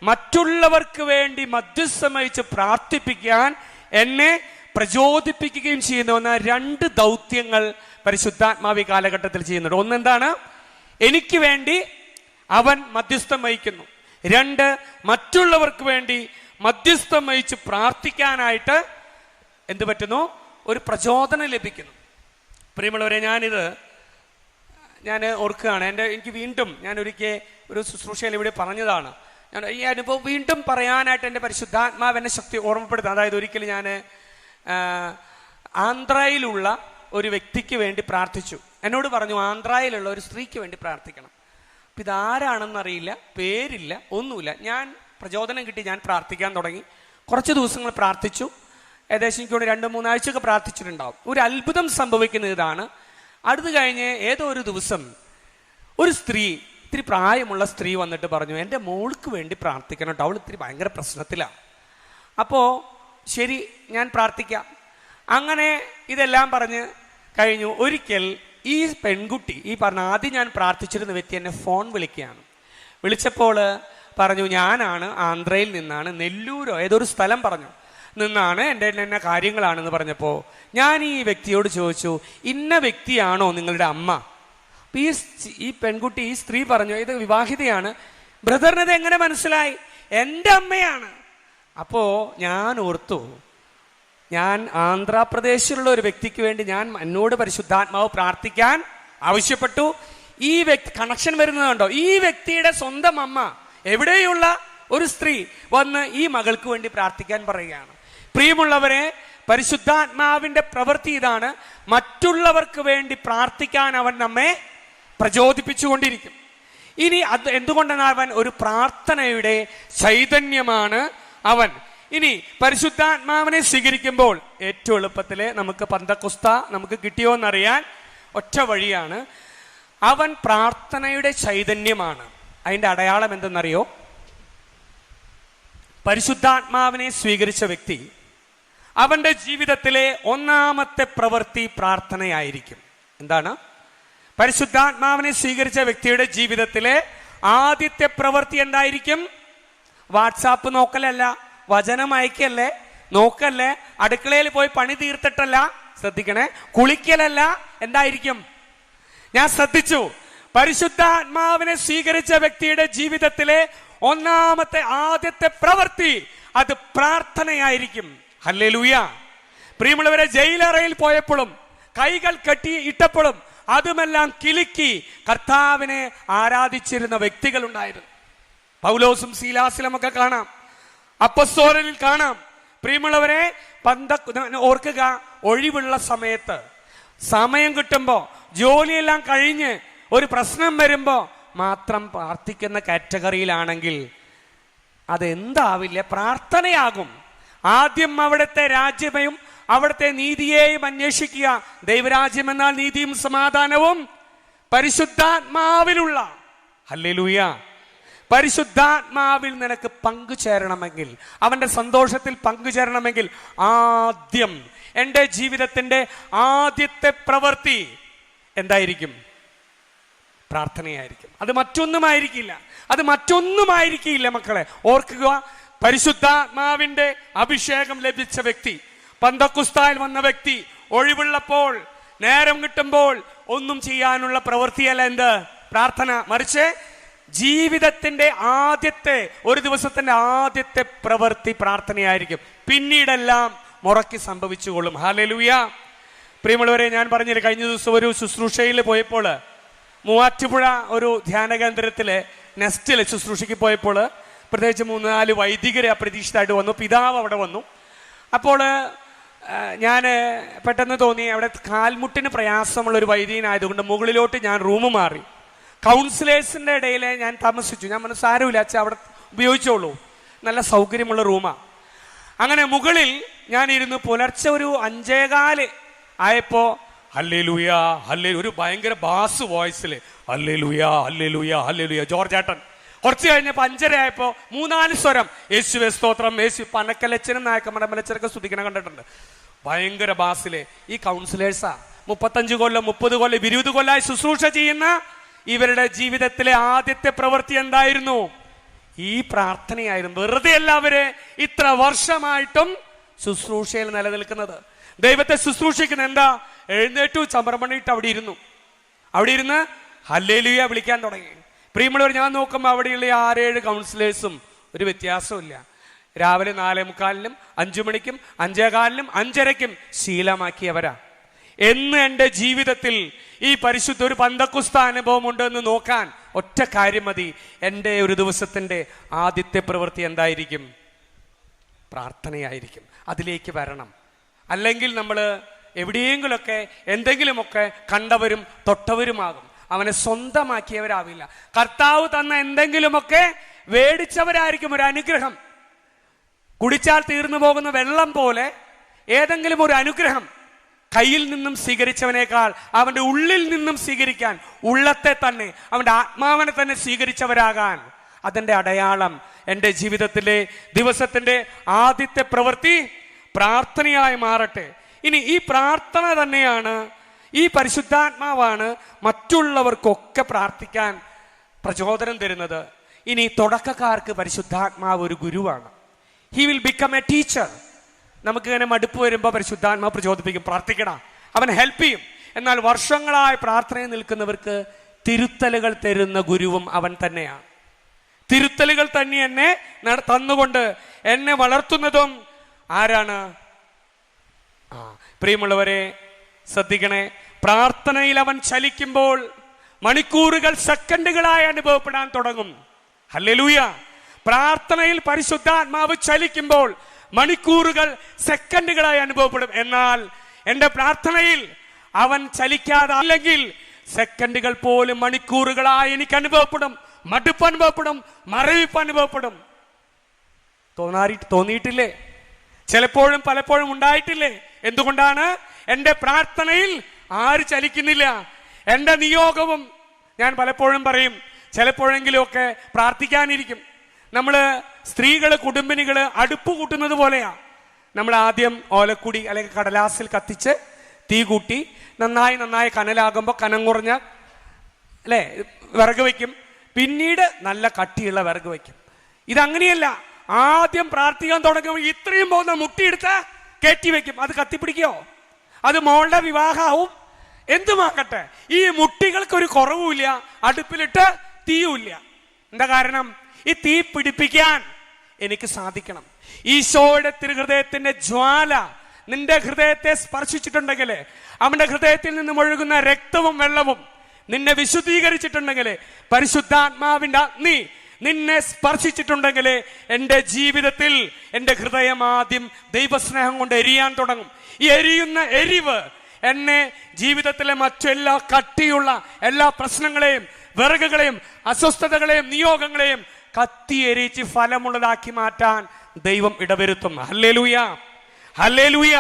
മറ്റുള്ളവർക്ക് വേണ്ടി മധ്യസ്ഥം വഹിച്ച് പ്രാർത്ഥിപ്പിക്കാൻ എന്നെ പ്രചോദിപ്പിക്കുകയും ചെയ്യുന്ന 2 ദൗത്യങ്ങൾ പരിശുദ്ധാത്മാവ് ഈ കാലഘട്ടത്തിൽ ചെയ്യുന്നുണ്ട്. ഒന്നെന്താണ്? എനിക്ക് വേണ്ടി അവൻ മധ്യസ്ഥം വഹിക്കുന്നു. 2, മറ്റുള്ളവർക്ക് വേണ്ടി മധ്യസ്ഥം വഹിച്ച് പ്രാർത്ഥിക്കാനായിട്ട് എന്ത് പറ്റുന്നു? ഒരു പ്രചോദനം ലഭിക്കുന്നു. പ്രിയമുള്ളവരെ, ഞാൻ ഓർക്കുകയാണ്. എനിക്ക് വീണ്ടും, ഞാൻ ഒരിക്കൽ ഒരു ശുശ്രൂഷയിൽ ഇവിടെ പറഞ്ഞതാണ്. ഞാൻ ഈ അനുഭവം വീണ്ടും പറയാനായിട്ട് എൻ്റെ പരിശുദ്ധാത്മാവ് എന്നെ ശക്തി ഓർമ്മപ്പെടുത്തുക. അതായത് ഒരിക്കൽ ഞാൻ ആന്ധ്രയിലുള്ള ഒരു വ്യക്തിക്ക് വേണ്ടി പ്രാർത്ഥിച്ചു. എന്നോട് പറഞ്ഞു, ആന്ധ്രയിലുള്ള ഒരു സ്ത്രീക്ക് വേണ്ടി പ്രാർത്ഥിക്കണം. അപ്പം ഇതാരാണെന്നറിയില്ല, പേരില്ല, ഒന്നുമില്ല. ഞാൻ പ്രചോദനം കിട്ടി, ഞാൻ പ്രാർത്ഥിക്കാൻ തുടങ്ങി. കുറച്ച് ദിവസങ്ങൾ പ്രാർത്ഥിച്ചു. ഏകദേശം എനിക്കൊണ്ട് 2-3 ആഴ്ചയൊക്കെ പ്രാർത്ഥിച്ചിട്ടുണ്ടാവും. ഒരു അത്ഭുതം സംഭവിക്കുന്നത് ഇതാണ്. അടുത്ത് കഴിഞ്ഞ് ഏതോ ഒരു ദിവസം ഒരു സ്ത്രീ, ഇത്തിരി പ്രായമുള്ള സ്ത്രീ വന്നിട്ട് പറഞ്ഞു, എൻ്റെ മോൾക്ക് വേണ്ടി പ്രാർത്ഥിക്കണം കേട്ടോ, അവൾ ഇത്തിരി ഭയങ്കര പ്രശ്നത്തിലാണ്. അപ്പോൾ ശരി, ഞാൻ പ്രാർത്ഥിക്കാം. അങ്ങനെ ഇതെല്ലാം പറഞ്ഞ് കഴിഞ്ഞു. ഒരിക്കൽ ഈ പെൺകുട്ടി, ഈ പറഞ്ഞ ആദ്യം ഞാൻ പ്രാർത്ഥിച്ചിരുന്ന വ്യക്തി എന്നെ ഫോൺ വിളിക്കുകയാണ്. വിളിച്ചപ്പോൾ പറഞ്ഞു, ഞാനാണ് ആന്ധ്രയിൽ നിന്നാണ്, നെല്ലൂരോ ഏതൊരു സ്ഥലം പറഞ്ഞു നിന്നാണ്, എൻ്റെ എന്നെ കാര്യങ്ങളാണെന്ന് പറഞ്ഞപ്പോൾ ഞാൻ ഈ വ്യക്തിയോട് ചോദിച്ചു, ഇന്ന വ്യക്തിയാണോ നിങ്ങളുടെ അമ്മ? അപ്പം ഈ പെൺകുട്ടി, ഈ സ്ത്രീ പറഞ്ഞു, ഇത് വിവാഹിതയാണ്. ബ്രദറിനത് എങ്ങനെ മനസ്സിലായി? എൻ്റെ അമ്മയാണ്. അപ്പോൾ ഞാൻ ഓർത്തു, ഞാൻ ആന്ധ്രാപ്രദേശിലുള്ള ഒരു വ്യക്തിക്ക് വേണ്ടി എന്നോട് പരിശുദ്ധാത്മാവ് പ്രാർത്ഥിക്കാൻ ആവശ്യപ്പെട്ടു. ഈ വ്യക്തി കണക്ഷൻ വരുന്നതുണ്ടോ? ഈ വ്യക്തിയുടെ സ്വന്തം അമ്മ, എവിടെയുള്ള ഒരു സ്ത്രീ വന്ന് ഈ മകൾക്ക് വേണ്ടി പ്രാർത്ഥിക്കാൻ പറയുകയാണ്. പ്രിയമുള്ളവരെ, പരിശുദ്ധാത്മാവിന്റെ പ്രവൃത്തി ഇതാണ്. മറ്റുള്ളവർക്ക് വേണ്ടി പ്രാർത്ഥിക്കാൻ അവൻ നമ്മെ പ്രചോദിപ്പിച്ചുകൊണ്ടിരിക്കും. ഇനി അത് എന്തുകൊണ്ടാണ് അവൻ ഒരു പ്രാർത്ഥനയുടെ ചൈതന്യമാണ് അവൻ. ഇനി പരിശുദ്ധാത്മാവിനെ സ്വീകരിക്കുമ്പോൾ ഏറ്റവും എളുപ്പത്തില് നമുക്ക് പന്തക്കുസ്ത നമുക്ക് കിട്ടിയോ എന്നറിയാൻ ഒറ്റ വഴിയാണ്, അവൻ പ്രാർത്ഥനയുടെ ചൈതന്യമാണ്. അതിന്റെ അടയാളം എന്തെന്നറിയോ? പരിശുദ്ധാത്മാവിനെ സ്വീകരിച്ച വ്യക്തി അവന്റെ ജീവിതത്തിലെ ഒന്നാമത്തെ പ്രവൃത്തി പ്രാർത്ഥനയായിരിക്കും. എന്താണ്? പരിശുദ്ധാത്മാവിനെ സ്വീകരിച്ച വ്യക്തിയുടെ ജീവിതത്തിലെ ആദ്യത്തെ പ്രവൃത്തി എന്തായിരിക്കും? വാട്സാപ്പ് നോക്കലല്ല, വചനം അയക്കല്ലേ, നോക്കല്ലേ, അടുക്കളയിൽ പോയി പണി തീർത്തിട്ടല്ല, ശ്രദ്ധിക്കണേ, കുളിക്കലല്ല, എന്തായിരിക്കും? ഞാൻ ശ്രദ്ധിച്ചു, പരിശുദ്ധാത്മാവിനെ സ്വീകരിച്ച വ്യക്തിയുടെ ജീവിതത്തിലെ ഒന്നാമത്തെ ആദ്യത്തെ പ്രവൃത്തി അത് പ്രാർത്ഥനയായിരിക്കും. ഹല്ലേലൂയ. പ്രിയമുള്ളവരെ, ജയിലറയിൽ പോയപ്പോഴും കൈകൾ കെട്ടി ഇട്ടപ്പോഴും അതുമെല്ലാം കിലുക്കി കർത്താവിനെ ആരാധിച്ചിരുന്ന വ്യക്തികൾ ഉണ്ടായിരുന്നു. പൗലോസും സീലാസിലും ഒക്കെ കാണാം, അപ്പസ്തോലനിൽ കാണാം. പ്രിയമുള്ളവരെ, ഓർക്കുക, ഒഴിവുള്ള സമയത്ത് സമയം കിട്ടുമ്പോ ജോലിയെല്ലാം കഴിഞ്ഞ് ഒരു പ്രശ്നം വരുമ്പോ മാത്രം പ്രാർത്ഥിക്കുന്ന കാറ്റഗറിയിലാണെങ്കിൽ അതെന്താവില്ല, പ്രാർത്ഥനയാകും. ആദ്യം അവിടുത്തെ രാജ്യവും അവിടുത്തെ നീതിയെയും അന്വേഷിക്കുക. ദൈവരാജ്യം എന്നാൽ നീതിയും സമാധാനവും പരിശുദ്ധാത്മാവിലുള്ള. ഹല്ലേലൂയ. പരിശുദ്ധാത്മാവിൽ നിനക്ക് പങ്കുചേരണമെങ്കിൽ, അവന്റെ സന്തോഷത്തിൽ പങ്കുചേരണമെങ്കിൽ ആദ്യം എൻ്റെ ജീവിതത്തിന്റെ ആദ്യത്തെ പ്രവൃത്തി എന്തായിരിക്കും? പ്രാർത്ഥനയായിരിക്കും. അത് മറ്റൊന്നുമായിരിക്കില്ല മക്കളെ. ഓർക്കുക, പരിശുദ്ധാത്മാവിന്റെ അഭിഷേകം ലഭിച്ച വ്യക്തി, പന്തക്കുസ്തായിൽ വന്ന വ്യക്തി, ഒഴിവുള്ളപ്പോൾ നേരം കിട്ടുമ്പോൾ ഒന്നും ചെയ്യാനുള്ള പ്രവൃത്തിയല്ല എന്ത്? പ്രാർത്ഥന. മറിച്ച് ജീവിതത്തിന്റെ ആദ്യത്തെ, ഒരു ദിവസത്തിന്റെ ആദ്യത്തെ പ്രവൃത്തി പ്രാർത്ഥനയായിരിക്കും. പിന്നീടെല്ലാം മുറക്കി സംഭവിച്ചുകൊള്ളും. ഹല്ലേലൂയ. പ്രിയമുള്ളവരെ, ഞാൻ പറഞ്ഞില്ല, കഴിഞ്ഞ ദിവസം ഒരു ശുശ്രൂഷയിൽ പോയപ്പോൾ മൂവാറ്റുപുഴ ഒരു ധ്യാന കേന്ദ്രത്തിലെ നെസ്റ്റില് ശുശ്രൂഷയ്ക്ക് പോയപ്പോൾ പ്രത്യേകിച്ച് 3-4 വൈദികരെ അപ്രതീക്ഷിതമായിട്ട് വന്നു. പിതാവ് അവിടെ വന്നു. അപ്പോൾ ഞാൻ പെട്ടെന്ന് തോന്നി, അവിടെ കാൽമുട്ടിന് പ്രയാസമുള്ള ഒരു വൈദികനായതുകൊണ്ട് മുകളിലോട്ട് ഞാൻ റൂം മാറി. കൗൺസിലേഴ്സിന്റെ ഇടയിൽ ഞാൻ താമസിച്ചു. ഞാൻ പറഞ്ഞു, സാരമില്ല അച്ഛാ, അവിടെ ഉപയോഗിച്ചോളൂ, നല്ല സൗകര്യമുള്ള റൂമാണ്. അങ്ങനെ മുകളിൽ ഞാൻ ഇരുന്ന് പുലർച്ചെ ഒരു 5:15 ആയപ്പോ ഹല്ലേലൂയ ഹല്ലേലൂയ, ഒരു ഭയങ്കര ബാസ് വോയിസില് ഹല്ലേലൂയ ഹല്ലേലൂയ ഹല്ലേലൂയ, ജോർജ് ഏട്ടൻ. കുറച്ച് കഴിഞ്ഞപ്പോൾ 5:30 ആയപ്പോ 3-4 സ്വരം, യേശുവേ സ്തോത്രം, യേശു. പനക്കലച്ചനും നായക്കമ്മടമലച്ചനൊക്കെ സ്തുതിക്കണം കണ്ടിട്ടുണ്ട്. ഭയങ്കര ബാസിലെ ഈ കൗൺസിലേഴ്സാ 35 കൊല്ലം 30 കൊല്ലം 20 കൊല്ലമായി ശുശ്രൂഷ ചെയ്യുന്ന ഇവരുടെ ജീവിതത്തിലെ ആദ്യത്തെ പ്രവൃത്തി എന്തായിരുന്നു? ഈ പ്രാർത്ഥനയായിരുന്നു. വെറുതെ എല്ലാവരെ ഇത്ര വർഷമായിട്ടും ശുശ്രൂഷയിൽ നിലനിൽക്കുന്നത്. ദൈവത്തെ ശുശ്രൂഷിക്കുന്ന എന്താ? എഴുന്നേറ്റു, ചമർമണിയിട്ട് അവിടെ ഇരുന്ന് ഹല്ലേലൂയ വിളിക്കാൻ തുടങ്ങി. പ്രിയമുള്ളവർ, ഞാൻ നോക്കുമ്പോൾ അവിടെയുള്ള 6-7 കൗൺസിലേഴ്സും ഒരു വ്യത്യാസമില്ല. രാവിലെ 4:45-നും 5 മണിക്കും 5:15-നും 5:30-ക്കും ശീലമാക്കിയവരാ. എന്ന് എൻ്റെ ജീവിതത്തിൽ ഈ പരിശുദ്ധ ഒരു പന്തക്കുസ്ത അനുഭവം ഉണ്ടെന്ന് നോക്കാൻ ഒറ്റ കാര്യം മതി. എൻ്റെ ഒരു ദിവസത്തിന്റെ ആദ്യത്തെ പ്രവൃത്തി എന്തായിരിക്കും? പ്രാർത്ഥനയായിരിക്കും. അതിലേക്ക് വരണം. അല്ലെങ്കിൽ നമ്മൾ എവിടെയെങ്കിലുമൊക്കെ എന്തെങ്കിലുമൊക്കെ കണ്ടവരും തൊട്ടവരുമാകും. അവനെ സ്വന്തമാക്കിയവരാവില്ല. കർത്താവ് തന്ന എന്തെങ്കിലുമൊക്കെ വേടിച്ചവരായിരിക്കും. ഒരു അനുഗ്രഹം, കുടിച്ചാൽ തീർന്നു പോകുന്ന വെള്ളം പോലെ ഏതെങ്കിലും ഒരു അനുഗ്രഹം കയ്യിൽ നിന്നും സ്വീകരിച്ചവനേക്കാൾ അവന്റെ ഉള്ളിൽ നിന്നും സ്വീകരിക്കാൻ, ഉള്ളത്തെ തന്നെ, അവന്റെ ആത്മാവിനെ തന്നെ സ്വീകരിച്ചവരാകാൻ അതിന്റെ അടയാളം എൻ്റെ ജീവിതത്തിലെ ദിവസത്തിന്റെ ആദ്യത്തെ പ്രവൃത്തി പ്രാർത്ഥനയായി മാറട്ടെ. ഇനി ഈ പ്രാർത്ഥന തന്നെയാണ്, ഈ പരിശുദ്ധാത്മാവാണ് മറ്റുള്ളവർക്കൊക്കെ പ്രാർത്ഥിക്കാൻ പ്രചോദനം തരുന്നത്. ഇനി തുടക്കക്കാർക്ക് പരിശുദ്ധാത്മാവ് ഒരു ഗുരുവാണ്. He will become A teacher. നമുക്കിങ്ങനെ മടുപ്പ് വരുമ്പോൾ പരിശുദ്ധാത്മാവ് പ്രചോദിപ്പിക്കും, പ്രാർത്ഥിക്കണം, അവൻ ഹെൽപ്പ് ചെയ്യും. എന്നാൽ വർഷങ്ങളായി പ്രാർത്ഥനയിൽ നിൽക്കുന്നവർക്ക് തിരുത്തലുകൾ തരുന്ന ഗുരുവും അവൻ തന്നെയാണ്. തിരുത്തലുകൾ തന്നെ എന്നെ തന്നുകൊണ്ട് എന്നെ വളർത്തുന്നതും ആരാണ്? പ്രിയമുള്ളവരെ ശ്രദ്ധിക്കണേ, പ്രാർത്ഥനയിൽ അവൻ ചലിക്കുമ്പോൾ മണിക്കൂറുകൾ സെക്കൻഡുകളായി അനുഭവപ്പെടാൻ തുടങ്ങും. ഹല്ലേലൂയ. പ്രാർത്ഥനയിൽ പരിശുദ്ധാത്മാവ് ചലിക്കുമ്പോൾ മണിക്കൂറുകൾ സെക്കൻഡുകളായി അനുഭവപ്പെടും. എന്നാൽ എൻ്റെ പ്രാർത്ഥനയിൽ അവൻ ചലിക്കാതെ അല്ലെങ്കിൽ സെക്കൻഡുകൾ പോലും മണിക്കൂറുകളായി എനിക്ക് അനുഭവപ്പെടും. മടുപ്പ് അനുഭവപ്പെടും, മരവിപ്പ് അനുഭവപ്പെടും. തോന്നിയിട്ടില്ലേ? ചിലപ്പോഴും പലപ്പോഴും ഉണ്ടായിട്ടില്ലേ? എന്തുകൊണ്ടാണ്? എൻ്റെ പ്രാർത്ഥനയിൽ ആര് ചലിക്കുന്നില്ല? എൻ്റെ നിയോഗവും, ഞാൻ പലപ്പോഴും പറയും, ചിലപ്പോഴെങ്കിലും ഒക്കെ പ്രാർത്ഥിക്കാനിരിക്കും. നമ്മള് സ്ത്രീകള്, കുടുംബിനികള് അടുപ്പ് കൂട്ടുന്നത് പോലെയാ. നമ്മൾ ആദ്യം ഓലക്കുടി അല്ലെങ്കിൽ കടലാസിൽ കത്തിച്ച് തീ കൂട്ടി നന്നായി കനലാകുമ്പോൾ കനം കുറഞ്ഞ അല്ലേ വിറക് വയ്ക്കും. പിന്നീട് നല്ല കട്ടിയുള്ള വിറക് വയ്ക്കും. ഇതങ്ങനെയല്ല. ആദ്യം പ്രാർത്ഥിക്കാൻ തുടങ്ങുമ്പോൾ ഇത്രയും പോകുന്ന മുട്ടിയെടുത്ത് കയറ്റി വെക്കും. അത് കത്തിപ്പിടിക്കോ? അത് മോളുടെ വിവാഹമാവും, എന്തുമാക്കട്ടെ. ഈ മുട്ടികൾക്കൊരു കുറവുമില്ല, അടുപ്പിലിട്ട് തീയുമില്ല. എന്താ കാരണം? ഈ തീ പിടിപ്പിക്കാൻ എനിക്ക് സാധിക്കണം. ഈശോയുടെ തിരുഹൃദയത്തിന്റെ ജ്വാല നിന്റെ ഹൃദയത്തെ സ്പർശിച്ചിട്ടുണ്ടെങ്കിൽ, അവന്റെ ഹൃദയത്തിൽ നിന്നും ഒഴുകുന്ന രക്തവും വെള്ളവും നിന്നെ വിശുദ്ധീകരിച്ചിട്ടുണ്ടെങ്കിൽ, പരിശുദ്ധാത്മാവിന്റെ അഗ്നി നിന്നെ സ്പർശിച്ചിട്ടുണ്ടെങ്കിൽ, എൻ്റെ ജീവിതത്തിൽ എൻ്റെ ഹൃദയം ആദ്യം ദൈവസ്നേഹം കൊണ്ട് എരിയാൻ തുടങ്ങും. ഈ എരിയുന്ന എരിവ് എന്നെ ജീവിതത്തിലെ മറ്റെല്ലാ കട്ടിയുള്ള എല്ലാ പ്രശ്നങ്ങളെയും, വിറകുകളെയും, അസ്വസ്ഥതകളെയും, നിയോഗങ്ങളെയും കത്തി എരിച്ച് ഫലമുള്ളതാക്കി മാറ്റാൻ ദൈവം ഇടവരുത്തും. Hallelujah, hallelujah.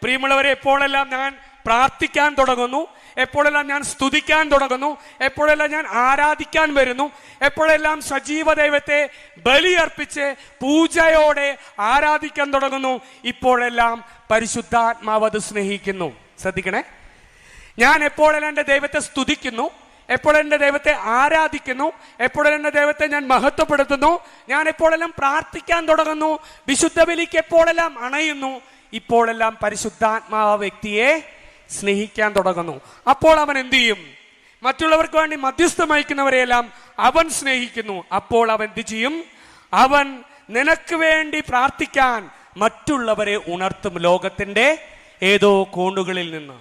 പ്രിയമുള്ളവരെ, എപ്പോഴെല്ലാം ഞാൻ പ്രാർത്ഥിക്കാൻ തുടങ്ങുന്നു, എപ്പോഴെല്ലാം ഞാൻ സ്തുതിക്കാൻ തുടങ്ങുന്നു, എപ്പോഴെല്ലാം ഞാൻ ആരാധിക്കാൻ വരുന്നു, എപ്പോഴെല്ലാം സജീവ ദൈവത്തെ ബലിയർപ്പിച്ച് പൂജയോടെ ആരാധിക്കാൻ തുടങ്ങുന്നു, ഇപ്പോഴെല്ലാം പരിശുദ്ധാത്മാവ് അത് സ്നേഹിക്കുന്നു. ശ്രദ്ധിക്കണേ, ഞാൻ എപ്പോഴെല്ലാം എൻ്റെ ദൈവത്തെ സ്തുതിക്കുന്നു, എപ്പോഴെന്റെ ദൈവത്തെ ആരാധിക്കുന്നു, എപ്പോഴെന്റെ ദൈവത്തെ ഞാൻ മഹത്വപ്പെടുത്തുന്നു, ഞാൻ എപ്പോഴെല്ലാം പ്രാർത്ഥിക്കാൻ തുടങ്ങുന്നു, വിശുദ്ധ ബലിക്ക് എപ്പോഴെല്ലാം അണയുന്നു, ഇപ്പോഴെല്ലാം പരിശുദ്ധാത്മാവ് വ്യക്തിയെ സ്നേഹിക്കാൻ തുടങ്ങുന്നു. അപ്പോൾ അവൻ എന്ത് ചെയ്യും? മറ്റുള്ളവർക്ക് വേണ്ടി മധ്യസ്ഥം വഹിക്കുന്നവരെയെല്ലാം അവൻ സ്നേഹിക്കുന്നു. അപ്പോൾ അവൻ എന്ത് ചെയ്യും? അവൻ നിനക്ക് വേണ്ടി പ്രാർത്ഥിക്കാൻ മറ്റുള്ളവരെ ഉണർത്തും, ലോകത്തിന്റെ ഏതോ കോണുകളിൽ നിന്ന്.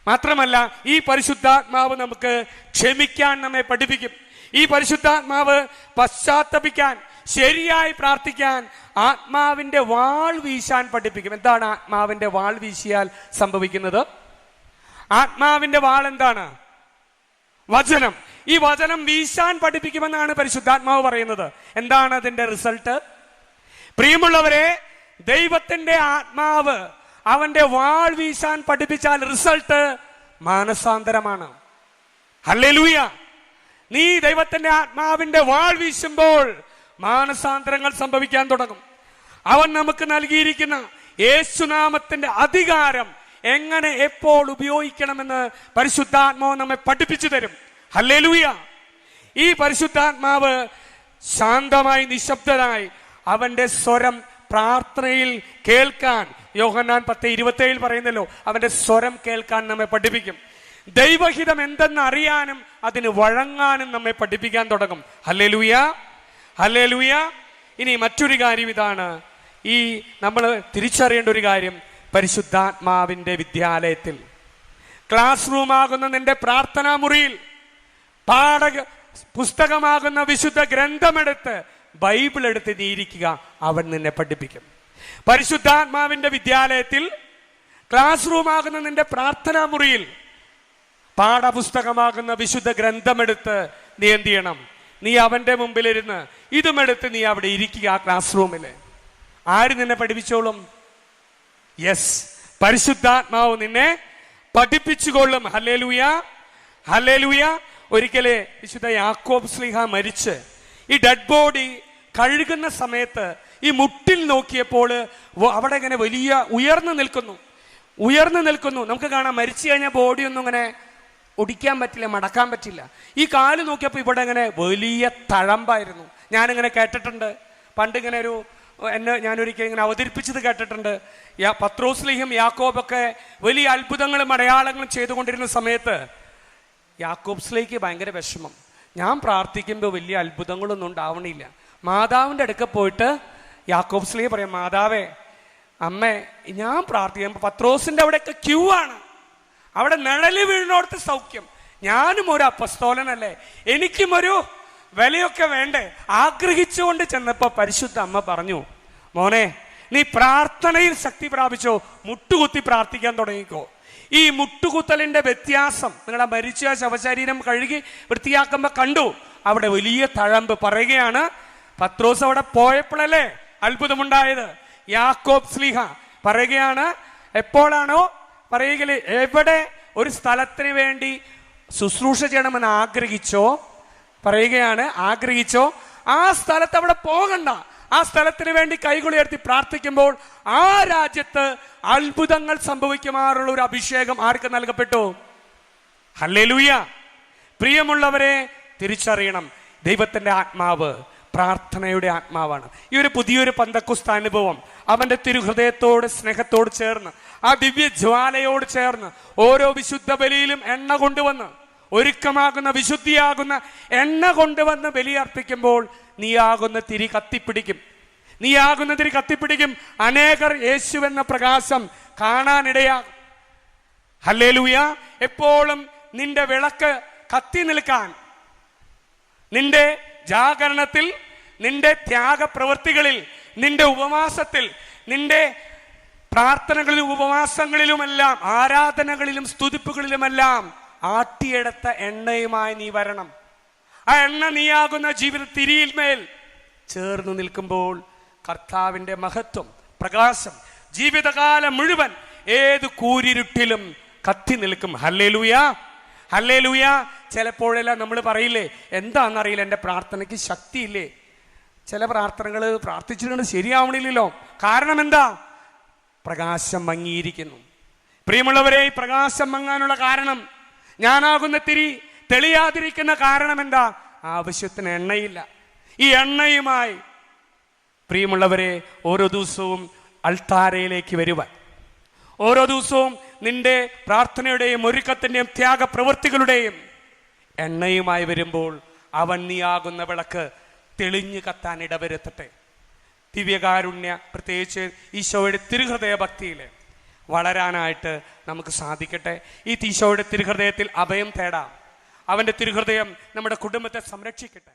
മാത്രമല്ല, ഈ പരിശുദ്ധാത്മാവ് നമുക്ക് ക്ഷമിക്കാൻ നമ്മെ പഠിപ്പിക്കും. ഈ പരിശുദ്ധാത്മാവ് പശ്ചാത്തപിക്കാൻ, ശരിയായി പ്രാർത്ഥിക്കാൻ, ആത്മാവിന്റെ വാൾ വീശാൻ പഠിപ്പിക്കും. എന്താണ് ആത്മാവിന്റെ വാൾ വീശിയാൽ സംഭവിക്കുന്നത്? ആത്മാവിന്റെ വാൾ എന്താണ്? വചനം. ഈ വചനം വീശാൻ പഠിപ്പിക്കുമെന്നാണ് പരിശുദ്ധാത്മാവ് പറയുന്നത്. എന്താണ് അതിന്റെ റിസൾട്ട്? പ്രിയമുള്ളവരെ, ദൈവത്തിന്റെ ആത്മാവ് അവന്റെ വാൾ വീശാൻ പഠിപ്പിച്ചാൽ റിസൾട്ട് മാനസാന്തരമാണ്. ഹല്ലേലൂയ. നീ ദൈവത്തിന്റെ ആത്മാവിന്റെ വാൾ വീശുമ്പോൾ മാനസാന്തരങ്ങൾ സംഭവിക്കാൻ തുടങ്ങും. അവൻ നമുക്ക് നൽകിയിരിക്കുന്ന യേശുനാമത്തിന്റെ അധികാരം എങ്ങനെ എപ്പോൾ ഉപയോഗിക്കണമെന്ന് പരിശുദ്ധാത്മാവ് നമ്മെ പഠിപ്പിച്ചു തരും. ഹല്ലേലൂയ. ഈ പരിശുദ്ധാത്മാവ് ശാന്തമായി, നിശബ്ദനായി അവന്റെ സ്വരം പ്രാർത്ഥനയിൽ കേൾക്കാൻ, യോഹന്നാൻ 10:27 പറയുന്നല്ലോ, അവന്റെ സ്വരം കേൾക്കാൻ നമ്മെ പഠിപ്പിക്കും. ദൈവഹിതം എന്തെന്ന് അറിയാനും അതിന് വഴങ്ങാനും നമ്മെ പഠിപ്പിക്കാൻ തുടങ്ങും. Hallelujah, hallelujah. ഇനി മറ്റൊരു കാര്യം ഇതാണ്, ഈ നമ്മൾ തിരിച്ചറിയേണ്ട ഒരു കാര്യം, പരിശുദ്ധാത്മാവിന്റെ വിദ്യാലയത്തിൽ, ക്ലാസ് റൂമാകുന്ന നിന്റെ പ്രാർത്ഥനാ മുറിയിൽ, പുസ്തകമാകുന്ന വിശുദ്ധ ഗ്രന്ഥമെടുത്ത്, ബൈബിൾ എടുത്ത് നീയിരിക്കുക, അവൻ നിന്നെ പഠിപ്പിക്കും. പരിശുദ്ധാത്മാവിന്റെ വിദ്യാലയത്തിൽ, ക്ലാസ് റൂമാകുന്ന നിന്റെ പ്രാർത്ഥനാ മുറിയിൽ, പാഠപുസ്തകമാകുന്ന വിശുദ്ധ ഗ്രന്ഥമെടുത്ത് നീ എന്ത് ചെയ്യണം? നീ അവന്റെ മുമ്പിലിരുന്ന് ഇതുമെടുത്ത് നീ അവിടെ ഇരിക്കുക. ആ ക്ലാസ് റൂമില് ആര് നിന്നെ പഠിപ്പിച്ചോളും? യെസ്, പരിശുദ്ധാത്മാവ് നിന്നെ പഠിപ്പിച്ചുകൊള്ളും. Hallelujah, hallelujah. ഒരിക്കലേ വിശുദ്ധ യാക്കോബ് ശ്ലീഹ മരിച്ച് ഈ ഡെഡ് ബോഡി കഴുകുന്ന സമയത്ത് ഈ മുട്ടിൽ നോക്കിയപ്പോൾ അവിടെ ഇങ്ങനെ വലിയ ഉയർന്നു നിൽക്കുന്നു. നമുക്ക് കാണാം, മരിച്ചു കഴിഞ്ഞാൽ ബോഡി ഒന്നും ഇങ്ങനെ ഒടിക്കാൻ പറ്റില്ല, മടക്കാൻ പറ്റില്ല. ഈ കാല് നോക്കിയപ്പോൾ ഇവിടെ ഇങ്ങനെ വലിയ തഴമ്പായിരുന്നു. ഞാനിങ്ങനെ കേട്ടിട്ടുണ്ട്, പണ്ട് ഇങ്ങനെ ഞാനൊരിക്കൽ ഇങ്ങനെ അവതരിപ്പിച്ചത് കേട്ടിട്ടുണ്ട്. പത്രോസ്ലീഹും യാക്കോബൊക്കെ വലിയ അത്ഭുതങ്ങളും അടയാളങ്ങളും ചെയ്തുകൊണ്ടിരുന്ന സമയത്ത് യാക്കോബ് സ്ലീഹയ്ക്ക് ഭയങ്കര വിഷമം. ഞാൻ പ്രാർത്ഥിക്കുമ്പോൾ വലിയ അത്ഭുതങ്ങളൊന്നും ഉണ്ടാവണില്ല. മാതാവിൻ്റെ അടുക്ക പോയിട്ട് യാക്കോബ് സ്ലീഹ പറയാം, മാതാവേ, അമ്മേ, ഞാൻ പ്രാർത്ഥിക്കുമ്പോൾ പത്രോസിന്റെ അവിടെയൊക്കെ ക്യൂ ആണ്, അവിടെ നിഴല് വീഴിനോടത്ത് സൗഖ്യം. ഞാനും ഒരു അപ്പസ്തോലനല്ലേ, എനിക്കും ഒരു വിലയൊക്കെ വേണ്ടേ? ആഗ്രഹിച്ചുകൊണ്ട് ചെന്നപ്പോ പരിശുദ്ധ അമ്മ പറഞ്ഞു, മോനെ, നീ പ്രാർത്ഥനയിൽ ശക്തി പ്രാപിച്ചോ, മുട്ടുകുത്തി പ്രാർത്ഥിക്കാൻ തുടങ്ങിക്കോ. ഈ മുട്ടുകുത്തലിന്റെ വ്യത്യാസം നിങ്ങളുടെ മരിച്ച ശവശരീരം കഴുകി വൃത്തിയാക്കുമ്പോ കണ്ടു. അവിടെ വലിയ തഴമ്പ് പറയുകയാണ്. പത്രോസ് അവിടെ പോയപ്പോഴല്ലേ അത്ഭുതമുണ്ടായത്. യാക്കോബ് സ്ലീഹ പറയുകയാണ്, എപ്പോഴാണോ പറയുക എവിടെ ഒരു സ്ഥലത്തിന് വേണ്ടി ശുശ്രൂഷ ചെയ്യണമെന്ന് ആഗ്രഹിച്ചോ ആ സ്ഥലത്ത് അവിടെ പോകണ്ട. ആ സ്ഥലത്തിന് വേണ്ടി കൈകളുയർത്തി പ്രാർത്ഥിക്കുമ്പോൾ ആ രാജ്യത്ത് അത്ഭുതങ്ങൾ സംഭവിക്കുമാറുള്ള ഒരു അഭിഷേകം ആർക്ക് നൽകപ്പെട്ടു? ഹല്ലേലൂയ. പ്രിയമുള്ളവരെ, തിരിച്ചറിയണം, ദൈവത്തിന്റെ ആത്മാവ് പ്രാർത്ഥനയുടെ ആത്മാവാണ്. ഈ ഒരു പുതിയൊരു പന്തക്കുസ്ത അനുഭവം അവന്റെ തിരുഹൃദയത്തോട് സ്നേഹത്തോട് ചേർന്ന്, ആ ദിവ്യ ജ്വാലയോട് ചേർന്ന് ഓരോ വിശുദ്ധ ബലിയിലും എണ്ണ കൊണ്ടുവന്ന്, ഒരുക്കമാകുന്ന വിശുദ്ധിയാകുന്ന എണ്ണ കൊണ്ടുവന്ന് ബലിയർപ്പിക്കുമ്പോൾ നീയാകുന്ന തിരി കത്തിപ്പിടിക്കും. അനേകർ യേശുവെന്ന പ്രകാശം കാണാനിടയാകും. ഹല്ലേലൂയ. എപ്പോഴും നിന്റെ വിളക്ക് കത്തി നിൽക്കാൻ, നിന്റെ ജാഗരണത്തിൽ, നിന്റെ ത്യാഗപ്രവൃത്തികളിൽ, നിന്റെ ഉപവാസത്തിൽ, നിന്റെ പ്രാർത്ഥനകളിലും ഉപവാസങ്ങളിലുമെല്ലാം, ആരാധനകളിലും സ്തുതിപ്പുകളിലുമെല്ലാം ആട്ടിയെടുത്ത എണ്ണയുമായി നീ വരണം. ആ എണ്ണ നീയാകുന്ന ജീവിത തിരിയിന്മേൽ ചേർന്ന് നിൽക്കുമ്പോൾ കർത്താവിന്റെ മഹത്വം, പ്രകാശം ജീവിതകാലം മുഴുവൻ ഏത് കൂരിരുട്ടിലും കത്തി നിൽക്കും. Hallelujah, hallelujah. ചിലപ്പോഴെല്ലാം നമ്മൾ പറയില്ലേ, എന്താണെന്നറിയില്ല, എൻ്റെ പ്രാർത്ഥനയ്ക്ക് ശക്തിയില്ലേ, ചില പ്രാർത്ഥനകൾ പ്രാർത്ഥിച്ചിട്ടുണ്ട് ശരിയാവണില്ലല്ലോ. കാരണം എന്താ? പ്രകാശം മങ്ങിയിരിക്കുന്നു. പ്രിയമുള്ളവരെ, ഈ പ്രകാശം മങ്ങാനുള്ള കാരണം, ഞാനാകുന്ന തിരി തെളിയാതിരിക്കുന്ന കാരണം എന്താ? ആവശ്യത്തിന് എണ്ണയില്ല. ഈ എണ്ണയുമായി പ്രിയമുള്ളവരെ ഓരോ ദിവസവും അൾത്താരയിലേക്ക് വരുവാൻ, ഓരോ ദിവസവും നിന്റെ പ്രാർത്ഥനയുടെയും ഒരുക്കത്തിൻ്റെയും ത്യാഗപ്രവൃത്തികളുടെയും എണ്ണയുമായി വരുമ്പോൾ അവൻ നീയാകുന്ന വിളക്ക് തെളിഞ്ഞു കത്താൻ ഇടവരുത്തട്ടെ. ദിവ്യകാരുണ്യ, പ്രത്യേകിച്ച് ഈശോയുടെ തിരുഹൃദയ ഭക്തിയിൽ വളരാനായിട്ട് നമുക്ക് സാധിക്കട്ടെ. ഈ ഈശോയുടെ തിരുഹൃദയത്തിൽ അഭയം തേടാം. അവൻ്റെ തിരുഹൃദയം നമ്മുടെ കുടുംബത്തെ സംരക്ഷിക്കട്ടെ.